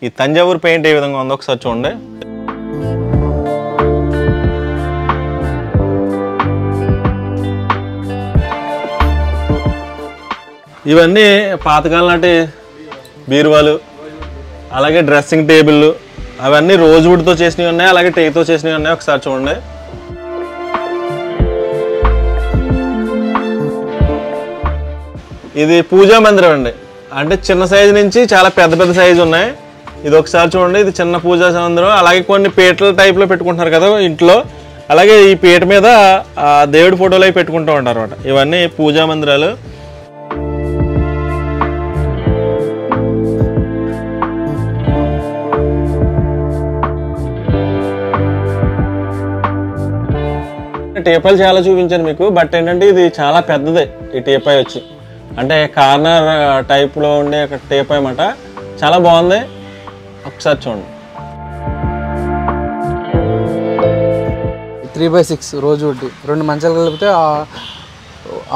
ఈ తంజావూరు పెయింట్ ఏ విధంగా ఉందో ఒకసారి చూడండి. ఇవన్నీ పాతకాలం నాటి బీరువాలు, అలాగే డ్రెస్సింగ్ టేబుల్, అవన్నీ రోజ్వుడ్తో చేసినవి ఉన్నాయి, అలాగే టేక్తో చేసినవి ఉన్నాయి. ఒకసారి చూడండి. ఇది పూజా మందిరం అండి, అంటే చిన్న సైజు నుంచి చాలా పెద్ద పెద్ద సైజు ఉన్నాయి. ఇది ఒకసారి చూడండి, ఇది చిన్న పూజా మందిరం. అలాగే కొన్ని పీటల టైప్లో పెట్టుకుంటున్నారు కదా ఇంట్లో, అలాగే ఈ పీట మీద దేవుడి ఫోటోలు అవి పెట్టుకుంటూ ఉంటారు అనమాట. ఇవన్నీ పూజా మందిరాలు. టీపాయలు చాలా చూపించాను మీకు, బట్ ఏంటంటే ఇది చాలా పెద్దదే ఈ టీపాయ్ వచ్చి, అంటే కార్నర్ టైప్లో ఉండే ఒక టీపాయ్ అన్నమాట. చాలా బాగుంది, ఒకసారి చూడండి. 3x6 రోజు వడ్డీ 2 మంచాలు కలిపితే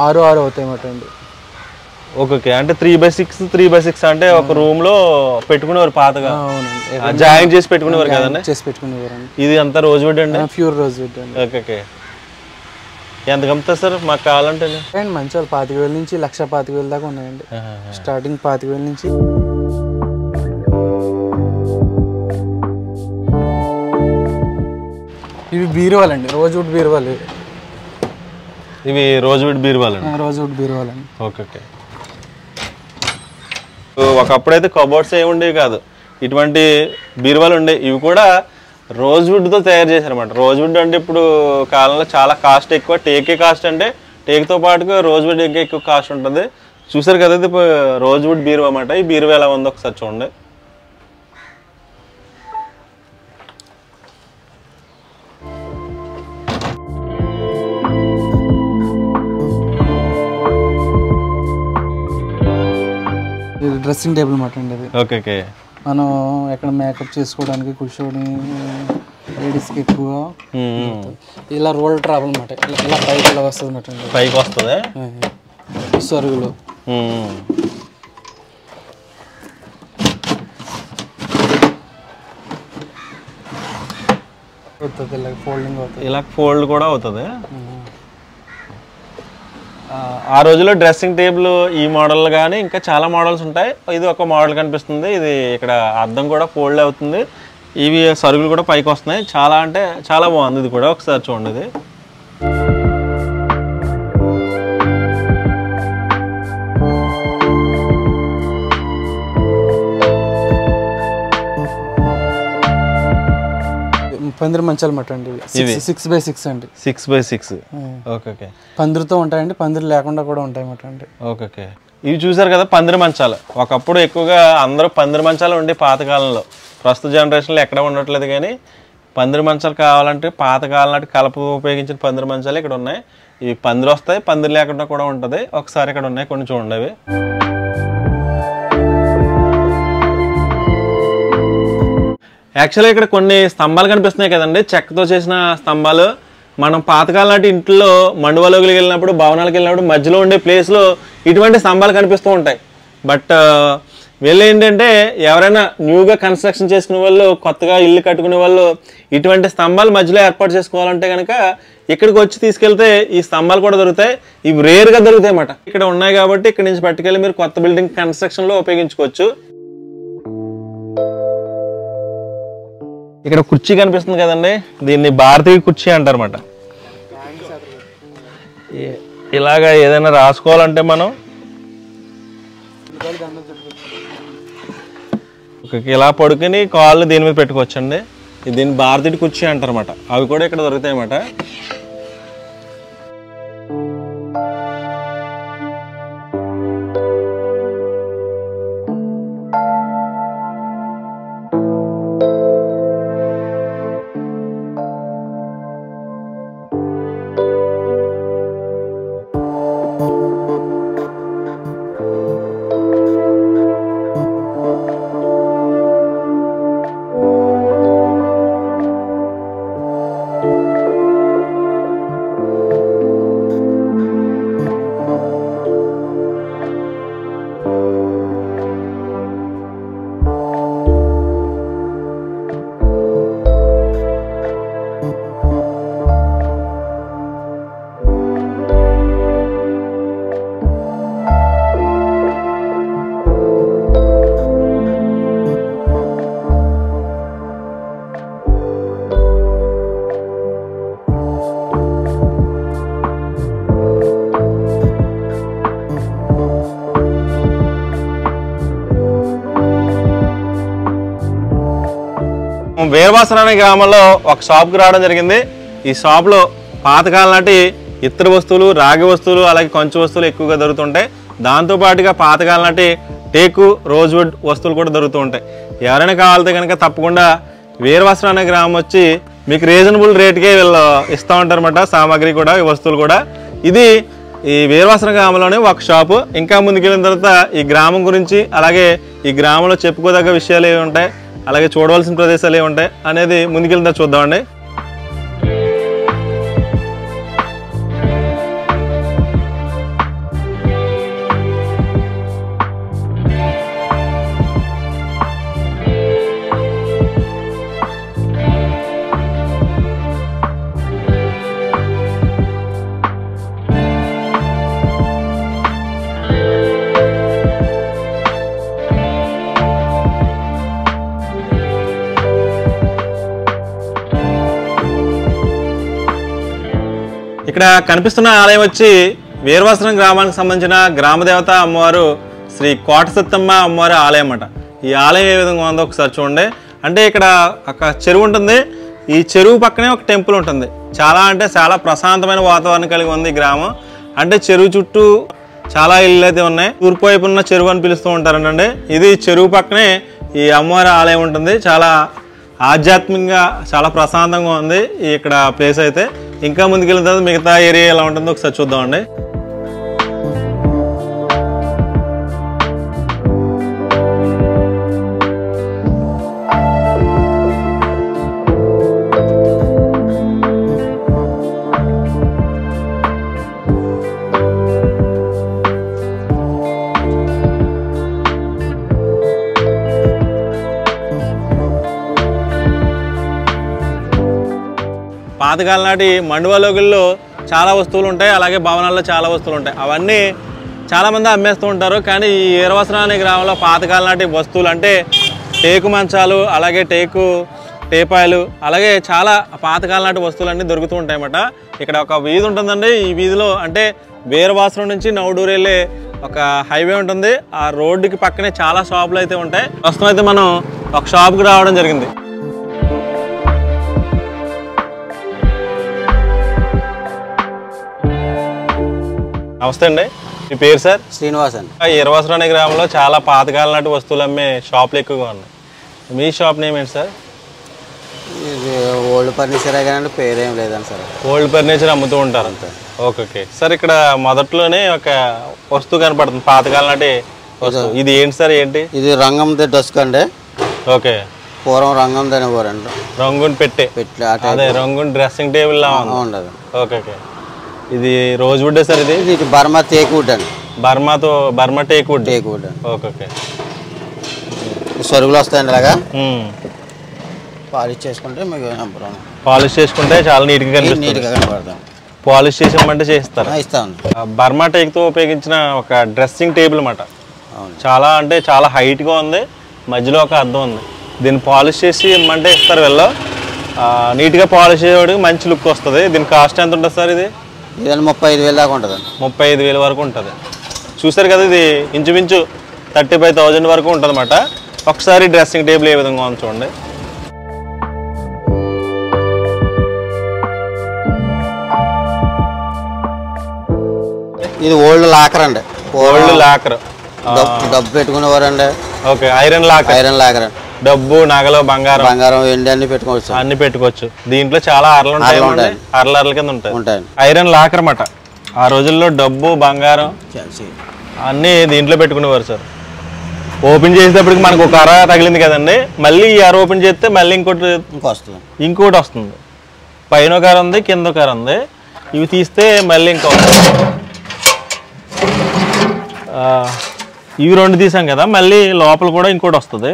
6 అవుతాయి అన్నమాట అండి. ఓకే. అంటే 3x6 3x6 అంటే ఒక రూమ్ లో పెట్టుకునేవారు పాతగా. అవునండి, జాయింట్ చేసి పెట్టుకునేవారు కదండి. చేసి పెట్టుకునేవారండి. ఇది అంతా రోజ్వుడ్ అండి? ప్యూర్ రోజ్వుడ్ అండి. ఓకే. ఎంత కమ్ముతుంది సార్ మాకు కావాలంటే? అండ్ మంచి 25,000 నుంచి 1,25,000 దాకా ఉన్నాయండి. స్టార్టింగ్ 25,000 నుంచి. ఇవి బీరువాలండి, రోజ్వుడ్ బీరువాలు. ఇవి రోజ్వుడ్ బీరువాలండి? రోజ్వుడ్ బీరువాలండి. ఓకే. ఒకప్పుడైతే కబోర్డ్స్ ఏమి ఉండేవి కాదు, ఇటువంటి బీరువాలు ఉండేవి. ఇవి కూడా రోజ్వుడ్తో తయారు చేశారన్నమాట. రోజ్వుడ్ అంటే ఇప్పుడు కాలంలో చాలా కాస్ట్ ఎక్కువ. టేకే కాస్ట్ అంటే టేక్తో పాటుగా రోజ్వుడ్ ఇంకా ఎక్కువ కాస్ట్ ఉంటుంది. చూసారు కదా, ఇది రోజ్వుడ్ బీరువా అన్నమాట. ఈ బీరువా ఎలా ఉందో ఒకసారి చూడండి. డ్రెస్సింగ్ టేబుల్ మాట అండి అది. ఓకే. మనం ఎక్కడ మేకప్ చేసుకోవడానికి కూర్చొని లేడీస్కి ఎక్కువ ఇలా రోల్ ట్రావెల్ అనమాట. ఇలా పైకి ఇలా వస్తుంది అనమాట అండి. పైకి వస్తుంది సరుగులు. ఇలా ఫోల్డింగ్ అవుతుంది. ఇలా ఫోల్డ్ కూడా అవుతుంది. ఆ రోజుల్లో డ్రెస్సింగ్ టేబుల్ ఈ మోడల్ కానీ ఇంకా చాలా మోడల్స్ ఉంటాయి. ఇది ఒక మోడల్ కనిపిస్తుంది. ఇది ఇక్కడ అద్దం కూడా ఫోల్డ్ అవుతుంది. ఇవి సరుకులు కూడా పైకి వస్తున్నాయి. చాలా అంటే చాలా బాగుంది. ఇది కూడా ఒకసారి చూడండి. ఇది పందిరి మంచాలు మాట అండి. 6x6 అండి. 6x6. ఓకే. పందిరితో ఉంటాయండి, పందిరి లేకుండా కూడా ఉంటాయి మాట అండి. ఓకే. ఇవి చూసారు కదా పందిరి మంచాలు. ఒకప్పుడు ఎక్కువగా అందరూ పందిరి మంచాలు ఉండే పాతకాలంలో. ప్రస్తుత జనరేషన్లో ఎక్కడ ఉండట్లేదు, కానీ పందిరి మంచాలు కావాలంటే పాతకాలం నాటి కలప ఉపయోగించిన పందిరి మంచాలు ఇక్కడ ఉన్నాయి. ఇవి పందిరి వస్తాయి, పందిరి లేకుండా కూడా ఉంటుంది. ఒకసారి ఇక్కడ ఉన్నాయి కొన్ని చూడండి. అవి యాక్చువల్గా ఇక్కడ కొన్ని స్తంభాలు కనిపిస్తున్నాయి కదండి, చెక్కతో చేసిన స్తంభాలు. మనం పాతకాలం నాటి ఇంట్లో మండువలోకి వెళ్ళినప్పుడు, భవనాలకు వెళ్ళినప్పుడు మధ్యలో ఉండే ప్లేస్లో ఇటువంటి స్తంభాలు కనిపిస్తూ ఉంటాయి. బట్ వీళ్ళు ఏంటంటే ఎవరైనా న్యూగా కన్స్ట్రక్షన్ చేసుకునే వాళ్ళు, కొత్తగా ఇల్లు కట్టుకునే వాళ్ళు ఇటువంటి స్తంభాలు మధ్యలో ఏర్పాటు చేసుకోవాలంటే కనుక ఇక్కడికి వచ్చి తీసుకెళ్తే ఈ స్తంభాలు కూడా దొరుకుతాయి. ఇవి రేర్గా దొరుకుతాయి అన్నమాట. ఇక్కడ ఉన్నాయి కాబట్టి ఇక్కడ నుంచి పట్టుకెళ్ళి మీరు కొత్త బిల్డింగ్ కన్స్ట్రక్షన్లో ఉపయోగించుకోవచ్చు. ఇక్కడ కుర్చీ కనిపిస్తుంది కదండి, దీన్ని భారతీయ కుర్చీ అంటారన్నమాట. ఇలాగా ఏదైనా రాసుకోవాలంటే మనం ఇలా పడుకుని కాళ్ళు దీని మీద పెట్టుకోవచ్చండి. దీన్ని భారతీయ కుర్చీ అంటారన్నమాట. అవి కూడా ఇక్కడ దొరుకుతాయి అన్నమాట. వీరవాసన అనే గ్రామంలో ఒక షాప్కి రావడం జరిగింది. ఈ షాప్లో పాతకాలం నాటి ఇత్తడి వస్తువులు, రాగి వస్తువులు, అలాగే కంచు వస్తువులు ఎక్కువగా దొరుకుతుంటాయి. దాంతోపాటుగా పాతకాలం నాటి టేకు, రోజ్వుడ్ వస్తువులు కూడా దొరుకుతూ ఉంటాయి. ఎవరైనా కావాలితే కనుక తప్పకుండా వీరవాసన అనే గ్రామం వచ్చి మీకు రీజనబుల్ రేట్కే వీళ్ళు ఇస్తూ ఉంటారన్నమాట. సామాగ్రి కూడా, ఈ వస్తువులు కూడా. ఇది ఈ వీరవాసన గ్రామంలోనే ఒక షాపు. ఇంకా ముందుకెళ్ళిన తర్వాత ఈ గ్రామం గురించి, అలాగే ఈ గ్రామంలో చెప్పుకోదగ్గ విషయాలు ఏమి ఉంటాయి, అలాగే చూడవలసిన ప్రదేశాలు ఏమి ఉంటాయి అనేది ముందుకెళ్తా చూద్దామండి. ఇక్కడ కనిపిస్తున్న ఆలయం వచ్చి వీరవసరం గ్రామానికి సంబంధించిన గ్రామదేవత అమ్మవారు శ్రీ కోట సత్తమ్మ అమ్మవారి ఆలయం అన్నమాట. ఈ ఆలయం ఏ విధంగా ఉందో ఒకసారి చూడండి. అంటే ఇక్కడ ఒక చెరువు ఉంటుంది, ఈ చెరువు పక్కనే ఒక టెంపుల్ ఉంటుంది. చాలా అంటే చాలా ప్రశాంతమైన వాతావరణం కలిగి ఉంది ఈ గ్రామం. అంటే చెరువు చుట్టూ చాలా ఇళ్ళు అయితే ఉన్నాయి. తూర్పు వైపు ఉన్న చెరువు అని పిలుస్తూ ఉంటారంటే ఇది చెరువు పక్కనే ఈ అమ్మవారి ఆలయం ఉంటుంది. చాలా ఆధ్యాత్మికంగా చాలా ప్రశాంతంగా ఉంది ఇక్కడ ప్లేస్ అయితే. ఇంకా ముందుకెళ్ళిన తర్వాత మిగతా ఏరియా ఎలా ఉంటుందో ఒకసారి చూద్దామండి. పాతకాల నాటి మండువాలోగుల్లో చాలా వస్తువులు ఉంటాయి, అలాగే భవనాల్లో చాలా వస్తువులు ఉంటాయి. అవన్నీ చాలామంది అమ్మేస్తూ ఉంటారు. కానీ ఈ వీరవసరం అనే గ్రామంలో పాతకాల నాటి వస్తువులు అంటే టేకు మంచాలు, అలాగే టేపాయలు, అలాగే చాలా పాతకాల నాటి వస్తువులన్నీ దొరుకుతూ ఉంటాయన్నమాట. ఇక్కడ ఒక వీధి ఉంటుందండి. ఈ వీధిలో అంటే వీరవాసరం నుంచి నవడూరు వెళ్ళే ఒక హైవే ఉంటుంది. ఆ రోడ్డుకి పక్కనే చాలా షాపులు అయితే ఉంటాయి. ప్రస్తుతం అయితే మనం ఒక షాప్కి రావడం జరిగింది. నమస్తే అండి, మీ పేరు సార్? శ్రీనివాస్ అండి. వీరవసరం అనే గ్రామంలో చాలా పాతకాల నాటి వస్తువులు అమ్మే షాపులు ఎక్కువగా ఉన్నాయి. మీ షాప్ నేమ్ ఏంటి సార్? ఇది ఓల్డ్ ఫర్నిచర్ కానీ పేరేం లేదండి సార్. ఓల్డ్ ఫర్నిచర్ అమ్ముతూ ఉంటారు అంతే. ఓకే సార్, ఇక్కడ మొదట్లోనే ఒక వస్తువు కనపడుతుంది, పాతకాల నాటి వస్తువు. ఇది ఏంటి సార్? ఏంటి ఇది రంగం డస్క్ అండి. ఓకే, పూర్వం రంగం తినేవారండి. రంగుని పెట్టి అదే రంగుని డ్రెస్సింగ్ టేబుల్ లా ఉండదు. ఓకే, ఇది రోజ్ వుడ్ సార్? ఇది బర్మా టేక్ వుడ్ అండి. Burma teak wood. ఓకే, సరుకులు వస్తాయండి. అలాగా పాలిష్ చేసుకుంటే మీకు పాలిష్ చేసుకుంటే చాలా నీట్గా కనపడతాం. పాలిష్ చేసామంటే చేస్తారు. ఇస్తామండి. బర్మా టేక్తో ఉపయోగించిన ఒక డ్రెస్సింగ్ టేబుల్ అన్నమాట. చాలా అంటే చాలా హైట్గా ఉంది, మధ్యలో ఒక అద్దం ఉంది. దీన్ని పాలిష్ చేసి ఇమ్మంటే ఇస్తారు వీళ్ళు. నీట్గా పాలిష్ చేయడానికి మంచి లుక్ వస్తుంది. దీని కాస్ట్ ఎంత ఉంటుంది సార్? ఇది 35,000 దాకా ఉంటుంది. 35,000 వరకు ఉంటుంది. చూసారు కదా, ఇది ఇంచుమించు 35,000 వరకు ఉంటుంది అన్నమాట. ఒకసారి డ్రెస్సింగ్ టేబుల్ ఏ విధంగా ఉంది చూడండి. ఇది ఓల్డ్ లాకర్ అండి. ఓల్డ్ లాకర్, డబ్బు పెట్టుకునేవారండి. Okay, iron locker. డబ్బు, నగలు, బంగారం, వెండి అన్ని పెట్టుకోవచ్చు. అన్ని పెట్టుకోవచ్చు. దీంట్లో చాలా అరలు ఉంటాయి, అరల కింద ఉంటాయి. ఐరన్ లాకర్ అన్నమాట. ఆ రోజుల్లో డబ్బు, బంగారం అన్ని దీంట్లో పెట్టుకునేవారు సార్. ఓపెన్ చేసేటప్పటికి మనకు ఒక అర తగిలింది కదండి, మళ్ళీ ఈ అర ఓపెన్ చేస్తే మళ్ళీ ఇంకోటి వస్తుంది. పైన ఒక అర ఉంది, కింద ఒక అర ఉంది. ఇవి తీస్తే మళ్ళీ ఇవి రెండు తీసాం కదా, మళ్ళీ లోపల కూడా ఇంకోటి వస్తుంది.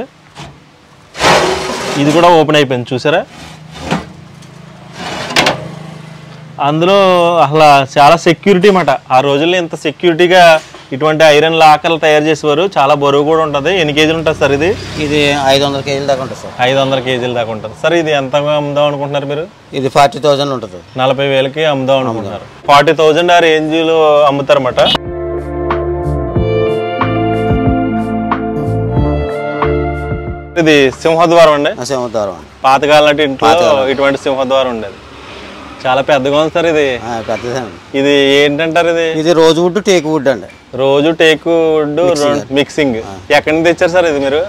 ఇది కూడా ఓపెన్ అయిపోయింది చూసారా. అందులో అసలు చాలా సెక్యూరిటీ అన్నమాట. ఆ రోజుల్లో ఇంత సెక్యూరిటీగా ఇటువంటి ఐరన్ లాకర్లు తయారు చేసేవారు. చాలా బరువు కూడా ఉంటుంది. ఎన్ని కేజీలు ఉంటుంది సార్ ఇది? ఇది 500 కేజీల దాకా ఉంటుంది సార్. 500 కేజీల దాకా ఉంటుంది సార్. ఇది ఎంత అమ్ముదాం అనుకుంటున్నారు మీరు? ఇది 40,000 ఉంటుంది. 40,000కి అమ్ముదాం అనుకుంటున్నారు. 40,000 ఆ రేంజ్లో అమ్ముతారన్నమాట. ఇది సింహద్వారం అండి. సింహద్వారం పాతకాల నాటి ఇంట్లో ఇటువంటి సింహద్వారం ఉండేది. చాలా పెద్దగా ఉంది సార్. ఇది పెద్దదండి. ఇది ఏంటంటారు? ఇది రోజ్ వుడ్, టేక్ వుడ్ అండి. రోజు టేక్ వుడ్ మిక్సింగ్. ఎక్కడి నుంచి తెచ్చారు సార్ ఇది మీరు?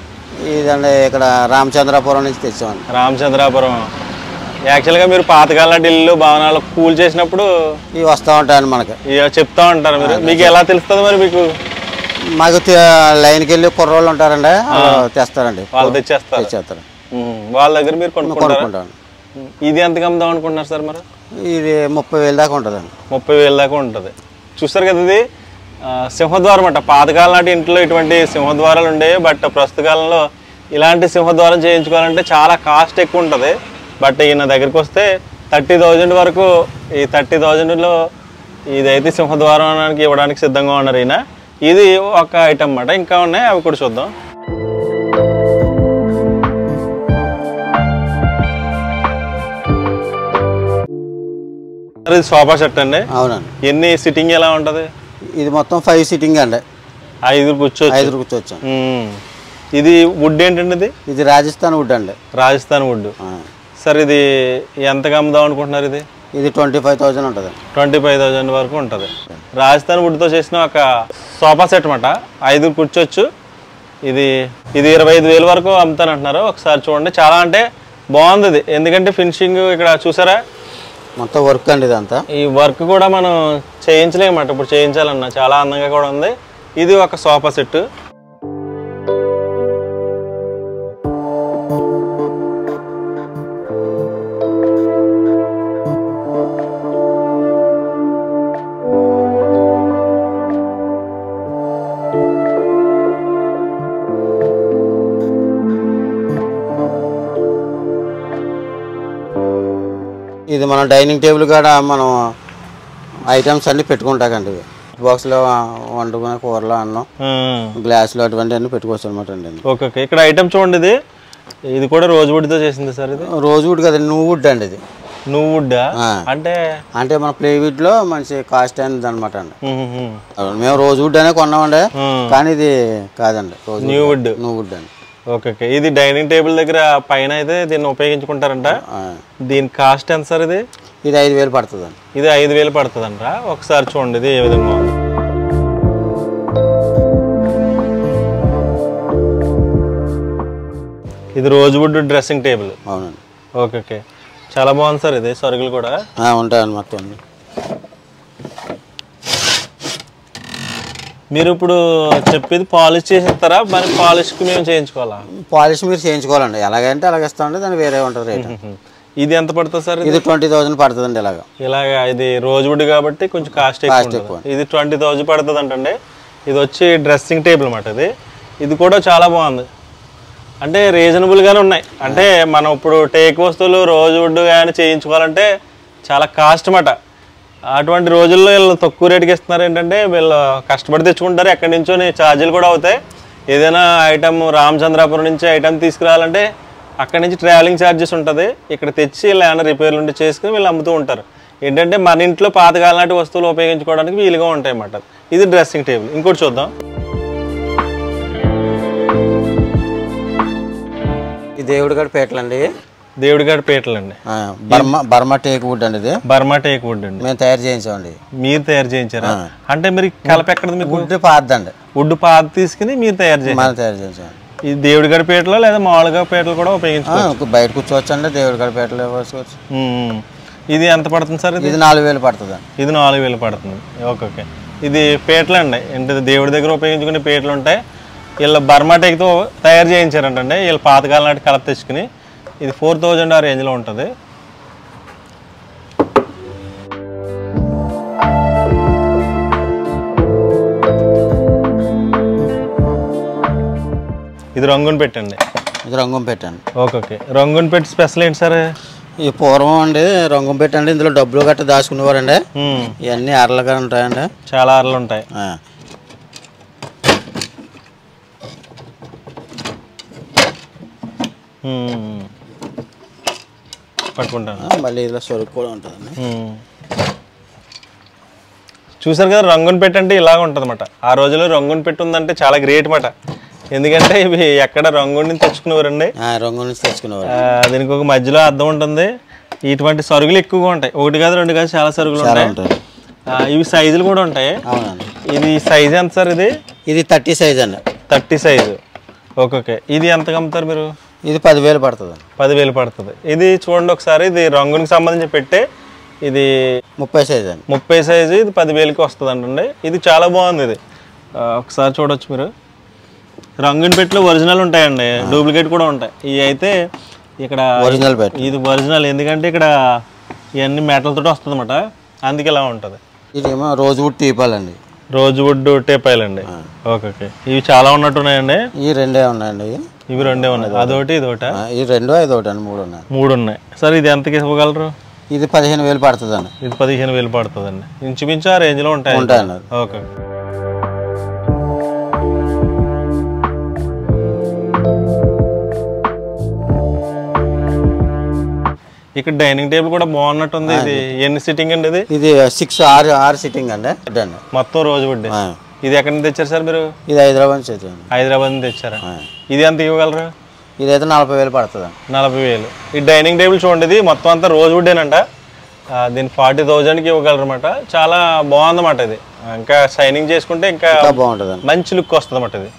ఇదండి ఇక్కడ రామచంద్రాపురం నుంచి తెచ్చామండి. రామచంద్రాపురం. యాక్చువల్గా మీరు పాతకాల నాటి ఇల్లు, భవనాలు కూల్ చేసినప్పుడు ఇవి వస్తూ ఉంటాయండి మనకి. చెప్తా ఉంటారు మీరు. మీకు ఎలా తెలుస్తుంది మరి? మాకు లైన్కి వెళ్ళి కుర్రోళ్ళు ఉంటారండి, తెస్తారండి. వాళ్ళు తెచ్చేస్తారు. వాళ్ళ దగ్గర మీరు కొనుక్కుంటారు. ఇది ఎంతకు అమ్ముదాం అనుకుంటున్నారు సార్ మరి? ఇది 30,000 దాకా ఉంటుందండి. 30,000 దాకా ఉంటుంది. చూస్తారు కదా, ఇది సింహద్వారం అంట. పాతకాల నాటి ఇంట్లో ఇటువంటి సింహద్వారాలు ఉండేవి. బట్ ప్రస్తుత కాలంలో ఇలాంటి సింహద్వారం చేయించుకోవాలంటే చాలా కాస్ట్ ఎక్కువ ఉంటుంది. బట్ ఈయన దగ్గరికి వస్తే 30,000 వరకు, ఈ 30,000లో ఇదైతే సింహద్వారానికి ఇవ్వడానికి సిద్ధంగా ఉన్నారు ఈయన. ఇది ఒక ఐటమ్ అన్నమాట. ఇంకా ఉన్నాయి, అవి కూడా చూద్దాం. సార్ ఇది సోఫా సెట్ అండి. అవునండి. ఎన్ని సిట్టింగ్ ఎలా ఉంటుంది? ఇది మొత్తం 5 సీటింగ్ అండి. 5 కూర్చోవచ్చు. 5 కూర్చోవచ్చు. ఇది వుడ్ ఏంటండి? ఇది రాజస్థాన్ వుడ్ అండి. రాజస్థాన్ వుడ్. సార్ ఇది ఎంతగా అమ్ముదాం అనుకుంటున్నారు? ఇది 25,000 ఉంటుంది. 25,000 వరకు ఉంటుంది. రాజస్థాన్ వుడ్తో చేసిన ఒక సోఫా సెట్ అన్నమాట. 5 కూర్చోవచ్చు. ఇది 25,000 వరకు అమ్ముతాను అంటున్నారు. ఒకసారి చూడండి, చాలా అంటే బాగుంది ఇది. ఎందుకంటే ఫినిషింగ్ ఇక్కడ చూసారా, మొత్తం వర్క్ అండి ఇదంతా. ఈ వర్క్ కూడా మనం చేయించలేమన్నమాట. ఇప్పుడు చేయించాలన్నా చాలా అందంగా కూడా ఉంది. ఇది ఒక సోఫా సెట్. ఇది మన డైనింగ్ టేబుల్ కాడ మనం ఐటమ్స్ అన్ని పెట్టుకుంటాకండి. బాక్స్లో వండుకునే కూరలో అన్నం, గ్లాసులు అటువంటి అన్ని పెట్టుకోవచ్చు అనమాట అండి. ఓకే. ఇక్కడ ఐటమ్ చూడండి, ఇది కూడా రోజ్ వుడ్తో చేసింది సార్. ఇది రోజ్ వుడ్ కదండి, నువ్వు వుడ్ అండి. ఇది నువ్వు వుడ్ అంటే మన ప్లైవుడ్ లో మంచి కాస్ట్ అయింది అనమాట అండి. మేము రోజ్ వుడ్ అనే కొన్నామండి, కానీ ఇది కాదండి, న్యూ వుడ్. నువ్వు వుడ్ అండి. ఓకే. ఇది డైనింగ్ టేబుల్ దగ్గర పైన అయితే దీన్ని ఉపయోగించుకుంటారంట. దీని కాస్ట్ ఎంత సార్? ఇది 5,000 పడుతుంది అండి. ఇది 5,000 పడుతుందంట. ఒకసారి చూడండి ఇది ఏ విధంగా ఉంది. ఇది రోజ్ వుడ్ డ్రెస్సింగ్ టేబుల్. అవునండి. ఓకే. చాలా బాగుంది సార్. ఇది సరుకులు కూడా ఉంటాయండి మొత్తం. మీరు ఇప్పుడు చెప్పేది పాలిష్ చేసి ఇస్తారా? మరి పాలిష్కి మేము చేయించుకోవాలా? పాలిష్ మీరు చేయించుకోవాలండి. ఎలాగంటే అలాగ ఇస్తామండి, దాని వేరే ఉంటుంది రేట్. ఇది ఎంత పడుతుంది సార్? ఇది 20,000 పడుతుందండి. ఇలాగా ఇది రోజ్ వుడ్ కాబట్టి కొంచెం కాస్ట్ ఎక్కువ. ఇది 20,000 పడుతుంది అంటండి. ఇది వచ్చి డ్రెస్సింగ్ టేబుల్ అన్నమాట. ఇది కూడా చాలా బాగుంది. అంటే రీజనబుల్గానే ఉన్నాయి. అంటే మనం ఇప్పుడు టేక్ వస్తువులు రోజ్ వుడ్ కానీ చేయించుకోవాలంటే చాలా కాస్ట్ అన్నమాట. అటువంటి రోజుల్లో వీళ్ళు తక్కువ రేటుకి ఇస్తున్నారు. ఏంటంటే వీళ్ళు కష్టపడి తెచ్చుకుంటారు, ఎక్కడి నుంచో ఛార్జీలు కూడా అవుతాయి. ఏదైనా ఐటమ్ రామచంద్రాపురం నుంచి ఐటమ్ తీసుకురావాలంటే అక్కడి నుంచి ట్రావెలింగ్ ఛార్జెస్ ఉంటుంది. ఇక్కడ తెచ్చి ఇలా ఏమైనా రిపేర్లు ఉంటే చేసుకుని వీళ్ళు అమ్ముతూ ఉంటారు. ఏంటంటే మన ఇంట్లో పాతకాలం నాటి వస్తువులు ఉపయోగించుకోవడానికి వీలుగా ఉంటాయి అన్నమాట. ఇది డ్రెస్సింగ్ టేబుల్. ఇంకోటి చూద్దాం. ఈ దేవుడి గడి పేటలండి. దేవుడి గారి పేటలండి. బర్మా టేక్ వుడ్ అండి. ఇది బర్మా టేక్ వుడ్ అండి. మేము తయారు చేయించామండి. మీరు తయారు చేయించారా? అంటే మీరు కలప ఎక్కడ? మీకు వుడ్ పాతదండి. వుడ్ పాత తీసుకుని మీరు తయారు చేయించారు. ఈ దేవుడి గడి పేటలో లేదా మామూలుగా పేటలు కూడా ఉపయోగించుకోవచ్చు. బయట కూర్చోవచ్చు అండి, దేవుడి గడి పేటలో వేసుకోవచ్చు. ఇది ఎంత పడుతుంది సార్? ఇది 4,000 పడుతుంది. ఇది 4,000 పడుతుంది. ఓకే. ఇది పేటలు అండి. ఏంటి దేవుడి దగ్గర ఉపయోగించుకునే పేటలు ఉంటాయి. వీళ్ళు బర్మా టేక్తో తయారు చేయించారంటండి. వీళ్ళు పాతకాలం నాటి కలప తెచ్చుకుని. ఇది 4,000 ఆ రేంజ్లో ఉంటుంది. ఇది రంగుని పెట్టండి. ఇది రంగం పెట్టండి. ఓకే. రంగుని పెట్టి స్పెషల్ ఏంటి సార్? ఈ పూర్వం అండి రంగం పెట్టండి, ఇందులో డబ్బులు గట్ట దాచుకునేవారండి. ఇవన్నీ అరలుగా ఉంటాయండి, చాలా అరలు ఉంటాయి. పట్టుకుంటాను. మళ్ళీ ఇలా సరుకు కూడా ఉంటుందండి. చూసారు కదా, రంగుని పెట్టంటే ఇలాగ ఉంటుంది అన్నమాట. ఆ రోజుల్లో రంగుని పెట్టి ఉందంటే చాలా గ్రేట్ అన్నమాట. ఎందుకంటే ఇవి ఎక్కడ రంగుని తెచ్చుకునేవారండి. రంగు నుంచి తెచ్చుకునేవారు. దీనికి ఒక మధ్యలో అద్దం ఉంటుంది. ఇటువంటి సరుకులు ఎక్కువగా ఉంటాయి. 1 కాదు 2 కాదు, చాలా సరుకులు ఉంటాయి. ఇవి సైజులు కూడా ఉంటాయి. ఇది సైజ్ ఎంత సార్? ఇది 30 సైజ్ అండి. 30 సైజు. ఓకే. ఇది ఎంతకు అమ్ముతారు మీరు? ఇది 10,000 పడుతుంది. 10,000 పడుతుంది. ఇది చూడండి ఒకసారి. ఇది రంగునికి సంబంధించి పెట్టే ఇది 30 సైజ్ అండి. 30 సైజు. ఇది 10,000కి వస్తుంది అంటండి. ఇది చాలా బాగుంది. ఇది ఒకసారి చూడొచ్చు మీరు. రంగుని పెట్టిలో ఒరిజినల్ ఉంటాయండి, డూప్లికేట్ కూడా ఉంటాయి. ఇవి అయితే ఇక్కడ ఒరిజినల్ పెట్టి, ఇది ఒరిజినల్. ఎందుకంటే ఇక్కడ ఇవన్నీ మెటల్తో వస్తుంది అన్నమాట, అందుకే ఇలా ఉంటుంది. ఇదేమో రోజ్ వుడ్ టీపాలండి. రోజ్ వుడ్ టేపాయలండి. ఓకే. ఇవి చాలా ఉన్నట్టున్నాయండి. ఈ 2 ఉన్నాయండి. ఇవి 2 ఉన్నాయి. అదొకటి ఇదొకటి. ఈ 2 ఇదొకటి అండి. 3 ఉన్నాయి. 3 ఉన్నాయి. సార్ ఇది ఎంతకి ఇవ్వగలరు? ఇది 15,000 పడుతుందండి. ఇది 15,000 పడుతుందండి. ఇంచుమించు ఆ రేంజ్లో ఉంటాయండి. ఓకే. ఇక్కడ డైనింగ్ టేబుల్ కూడా బాగున్నట్టుంది. ఇది ఎన్ని సిట్టింగ్ అండి? ఇది 6 సిట్టింగ్ అండి. మొత్తం రోజు వుడ్. ఇది ఎక్కడి నుంచి తెచ్చారు సార్ మీరు? ఇది హైదరాబాద్ నుంచి తెచ్చాను. హైదరాబాద్ నుంచి తెచ్చారా? ఇది ఎంత ఇవ్వగలరు? ఇదైతే 40,000 పడుతుంది. 40,000. ఈ డైనింగ్ టేబుల్ చూడండి, ఇది మొత్తం అంతా రోజ్ వుడ్డేనంట. దీన్ని 40,000కి ఇవ్వగలరు అనమాట. చాలా బాగుందన్నమాట. ఇది ఇంకా షైనింగ్ చేసుకుంటే ఇంకా బాగుంటుంది, మంచి లుక్ వస్తుంది అన్నమాట. ఇది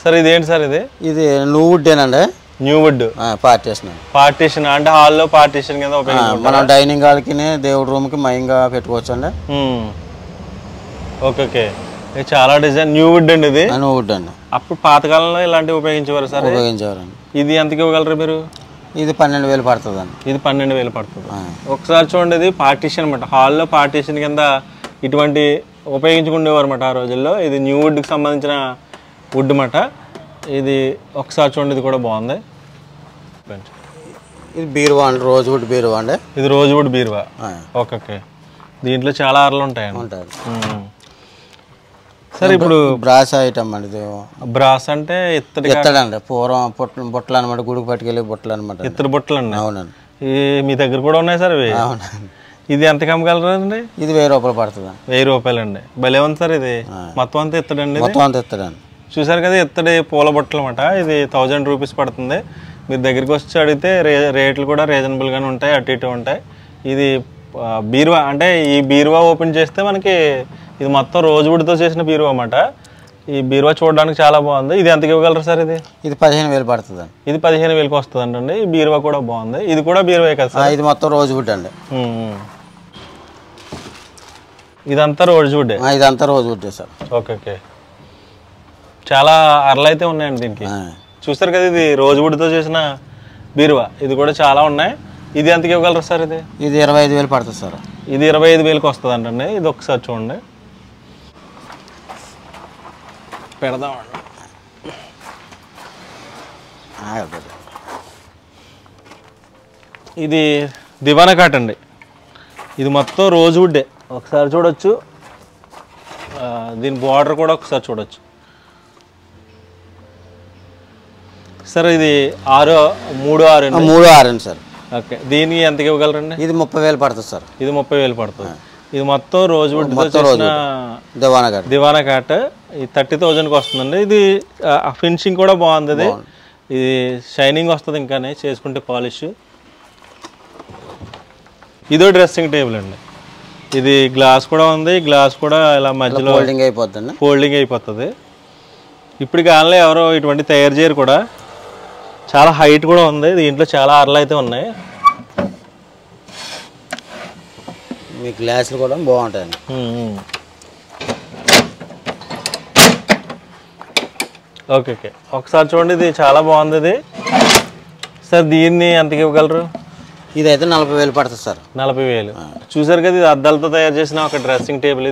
సార్ ఇదేంటి సార్? ఇది న్యూ వుడ్డేనండి. న్యూ వుడ్ పార్టీషన్ అంటే హాల్లో పార్టీషన్ కింద మనం డైనింగ్ హాల్కి దేవుడి రూమ్ కి మైంగా పెట్టుకోవచ్చు అండి. Okay okay. ఇది చాలా డిజైన్ న్యూ వుడ్ అండి. ఇది న్యూ వుడ్ అండి. అప్పుడు పాతకాలంలో ఇలాంటివి ఉపయోగించేవారు సార్? ఉపయోగించేవారండి. ఇది ఎంతకి ఇవ్వగలరు మీరు? ఇది 12,000 పడుతుంది అండి. ఇది 12,000 పడుతుంది. ఒకసారి చూడండి, ఇది పార్టీషన్ అనమాట. హాల్లో పార్టీషన్ కింద ఇటువంటి ఉపయోగించుకునేవారు అనమాట ఆ రోజుల్లో. ఇది న్యూ వుడ్కి సంబంధించిన వుడ్ అన్నమాట. ఇది ఒకసారి చూడండి, ఇది కూడా బాగుంది. ఇది బీరువా అండి, రోజ్ వుడ్ బీరువా అండి. ఇది రోజ్ వుడ్ బీరువా. Okay okay. దీంట్లో చాలా అరలు ఉంటాయండి. ఉంటాయి సార్. ఇప్పుడు బ్రాస్ ఐటమ్ అండి. ఇది బ్రాస్ అంటే ఎత్తడండి. పూర్వం బుట్టలు అనమాట, గుడికి పట్టుకెళ్ళి బుట్టలు అనమాట. ఇత్తడి బుట్టలు అండి. అవునండి. మీ దగ్గర కూడా ఉన్నాయి సార్ ఇవి? అవునండి. ఇది ఎంత కమ్మగలరు అండి? ఇది 1,000 రూపాయలు పడుతుంది. 1,000 రూపాయలు అండి. భలే ఉంది సార్. ఇది మొత్తం అంతా ఎత్తడండి. మొత్తం అంతా ఎత్తడండి. చూసారు కదా, ఎత్తడి పూల బుట్టలు అనమాట. ఇది 1000 రూపీస్ పడుతుంది. మీరు దగ్గరికి వచ్చి అడిగితే రేట్లు కూడా రీజనబుల్గానే ఉంటాయి, అటు ఇటు ఉంటాయి. ఇది బీరువా అంటే ఈ బీరువా ఓపెన్ చేస్తే మనకి ఇది మొత్తం రోజ్ వుడ్తో చేసిన బీరువా అన్నమాట. ఈ బీరువా చూడడానికి చాలా బాగుంది. ఇది ఎంతకి ఇవ్వగలరు సార్? ఇది 15,000 పడుతుంది. ఇది 15,000కి వస్తుంది అండి. ఈ బీరువా కూడా బాగుంది. ఇది కూడా బీరువా కదా సార్? ఇది మొత్తం రోజ్ వుడ్ అండి. ఇదంతా రోజ్ వుడ్? ఇదంతా rose would sir. Okay okay. చాలా అరలు అయితే ఉన్నాయండి దీనికి. చూసారు కదా, ఇది రోజ్ వుడ్తో చేసిన బీరువా. ఇది కూడా చాలా ఉన్నాయి. ఇది ఎంతకి ఇవ్వగలరు సార్? ఇది 25,000 పడుతుంది సార్. ఇది 25,000కి వస్తుంది అంటండి. ఇది ఒకసారి చూడండి, పెడదామండి. ఇది దివానా కాట్ అండి. ఇది మొత్తం రోజ్ వుడ్డే. ఒకసారి చూడొచ్చు, దీని బార్డర్ కూడా ఒకసారి చూడొచ్చు సార్. ఇది 3,6 అండి సార్. ఓకే. దీనికి ఎంతకి ఇవ్వగలరండి? ఇది 30,000 పడుతుంది సార్. ఇది 30,000 పడుతుంది. ఇది మొత్తం రోజ్ వుడ్ దివానా కాట్. ఇది 30,000కి వస్తుందండి. ఇది ఫినిషింగ్ కూడా బాగుంది. ఇది షైనింగ్ వస్తుంది ఇంకానే చేసుకుంటే పాలిష్. ఇదో డ్రెస్సింగ్ టేబుల్ అండి. ఇది గ్లాస్ కూడా ఉంది. గ్లాస్ కూడా ఇలా మధ్యలో ఫోల్డింగ్ అయిపోతుంది. ఇప్పుడు కాలంలో ఎవరో ఇటువంటి తయారు చేయరు కూడా. చాలా హైట్ కూడా ఉంది. దీంట్లో చాలా అరలు అయితే ఉన్నాయి. మీ గ్లాసులు కూడా బాగుంటాయండి. Okay okay. ఒకసారి చూడండి, ఇది చాలా బాగుంది. ఇది సార్ దీన్ని ఎంతకి ఇవ్వగలరు? ఇదైతే 40,000 పడుతుంది సార్. 40,000. చూసారు కదా, ఇది అద్దాలతో తయారు చేసిన ఒక డ్రెస్సింగ్ టేబుల్.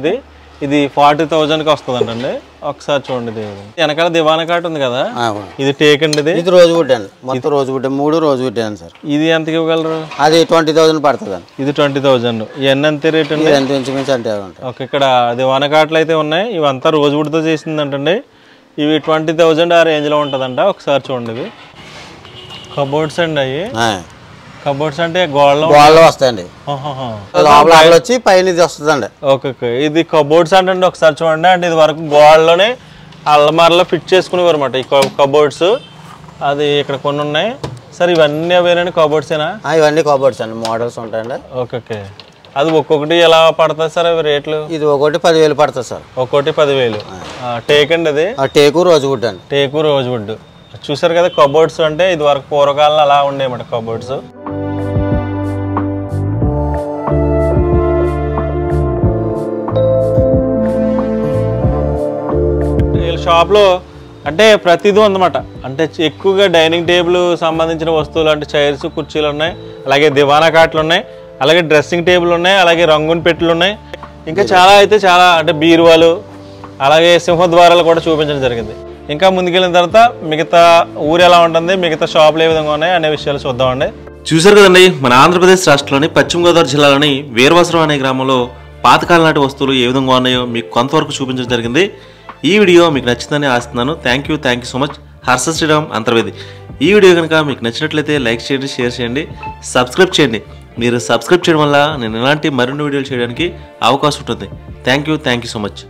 ఇది 40,000కి వస్తుంది అంటండి. ఒకసారి చూడండి, ఇది వెనకాల దివానా కాట్ ఉంది కదా, ఇది టేక్ అండి. ఇది రోజ్ వుడ్ అండి. మొత్తం రోజ్ వుడ్, 3 రోజ్ వుడ్ అండి సార్. ఇది ఎంతకి ఇవ్వగలరు? అది 20,000 పడుతుంది అండి. ఇది 20,000. ఇవన్నీ అంతే రేట్ అండి? ఇంచుమించు అంతే ఉంటాయి. ఓకే. ఇక్కడ దివానా కాట్లు అయితే ఉన్నాయి. ఇవంతా రోజ్ వుడ్తో చేసిందంటండి. ఇవి 20,000 ఆ రేంజ్లో ఉంటుందంట. ఒకసారి చూడండి, ఇది కబోర్డ్స్ అండి. అవి కబోర్డ్స్ అంటే గోడలో వస్తాయండి. లోపల వచ్చి పైన ఇది వస్తుందండి. Okay okay. ఇది కబోర్డ్స్ అంటే ఒకసారి చూడండి. అంటే ఇది వరకు గోడలోనే అల్లమారలో ఫిట్ చేసుకునేవారు అనమాట ఈ కబోర్డ్స్. అది ఇక్కడ కొన్ని ఉన్నాయి సార్. ఇవన్నీ అవేనండి కబోర్డ్సేనా? ఇవన్నీ కబోర్డ్స్ అండి. మోడల్స్ ఉంటాయండి. Okay okay. అది ఒక్కొక్కటి ఎలా పడుతుంది సార్ అవి రేట్లు? ఇది ఒకటి 10,000 పడుతుంది సార్. ఒక్కొక్కటి 10,000. టేక్ అండి. అది టేకు రోజ్ వుడ్ అండి. టేకు రోజ్ వుడ్. చూసారు కదా, కబోర్డ్స్ అంటే ఇది వరకు పూర్వకాలంలో అలా ఉండేమాట కబోర్డ్స్. షాప్లో అంటే ప్రతిదీ ఉందన్నమాట. అంటే ఎక్కువగా డైనింగ్ టేబుల్ సంబంధించిన వస్తువులు అంటే చైర్స్, కుర్చీలు ఉన్నాయి, అలాగే దివానా కాట్లు ఉన్నాయి, అలాగే డ్రెస్సింగ్ టేబుల్ ఉన్నాయి, అలాగే రంగుని పెట్టులు ఉన్నాయి, ఇంకా చాలా అయితే చాలా అంటే బీరువాలు, అలాగే సింహద్వారాలు కూడా చూపించడం జరిగింది. ఇంకా ముందుకెళ్ళిన తర్వాత మిగతా ఊరు ఎలా ఉంటుంది, మిగతా షాపులు ఏ విధంగా ఉన్నాయి అనే విషయాలు చూద్దామండి. చూసారు కదండి, మన ఆంధ్రప్రదేశ్ రాష్ట్రంలోని పశ్చిమ గోదావరి జిల్లాలోని వీరవసరం అనే గ్రామంలో పాతకాలం నాటి వస్తువులు ఏ విధంగా ఉన్నాయో మీకు కొంతవరకు చూపించడం జరిగింది. ఈ వీడియో మీకు నచ్చిందని ఆశిస్తున్నాను. Thank you so much. Harsha Sriram Antarvedi. ఈ వీడియో కనుక మీకు నచ్చినట్లయితే లైక్ చేయండి, షేర్ చేయండి, సబ్స్క్రైబ్ చేయండి. మీరు సబ్స్క్రైబ్ చేయడం వల్ల నేను ఇలాంటి మరిన్ని వీడియోలు చేయడానికి అవకాశం ఉంటుంది. Thank you so much.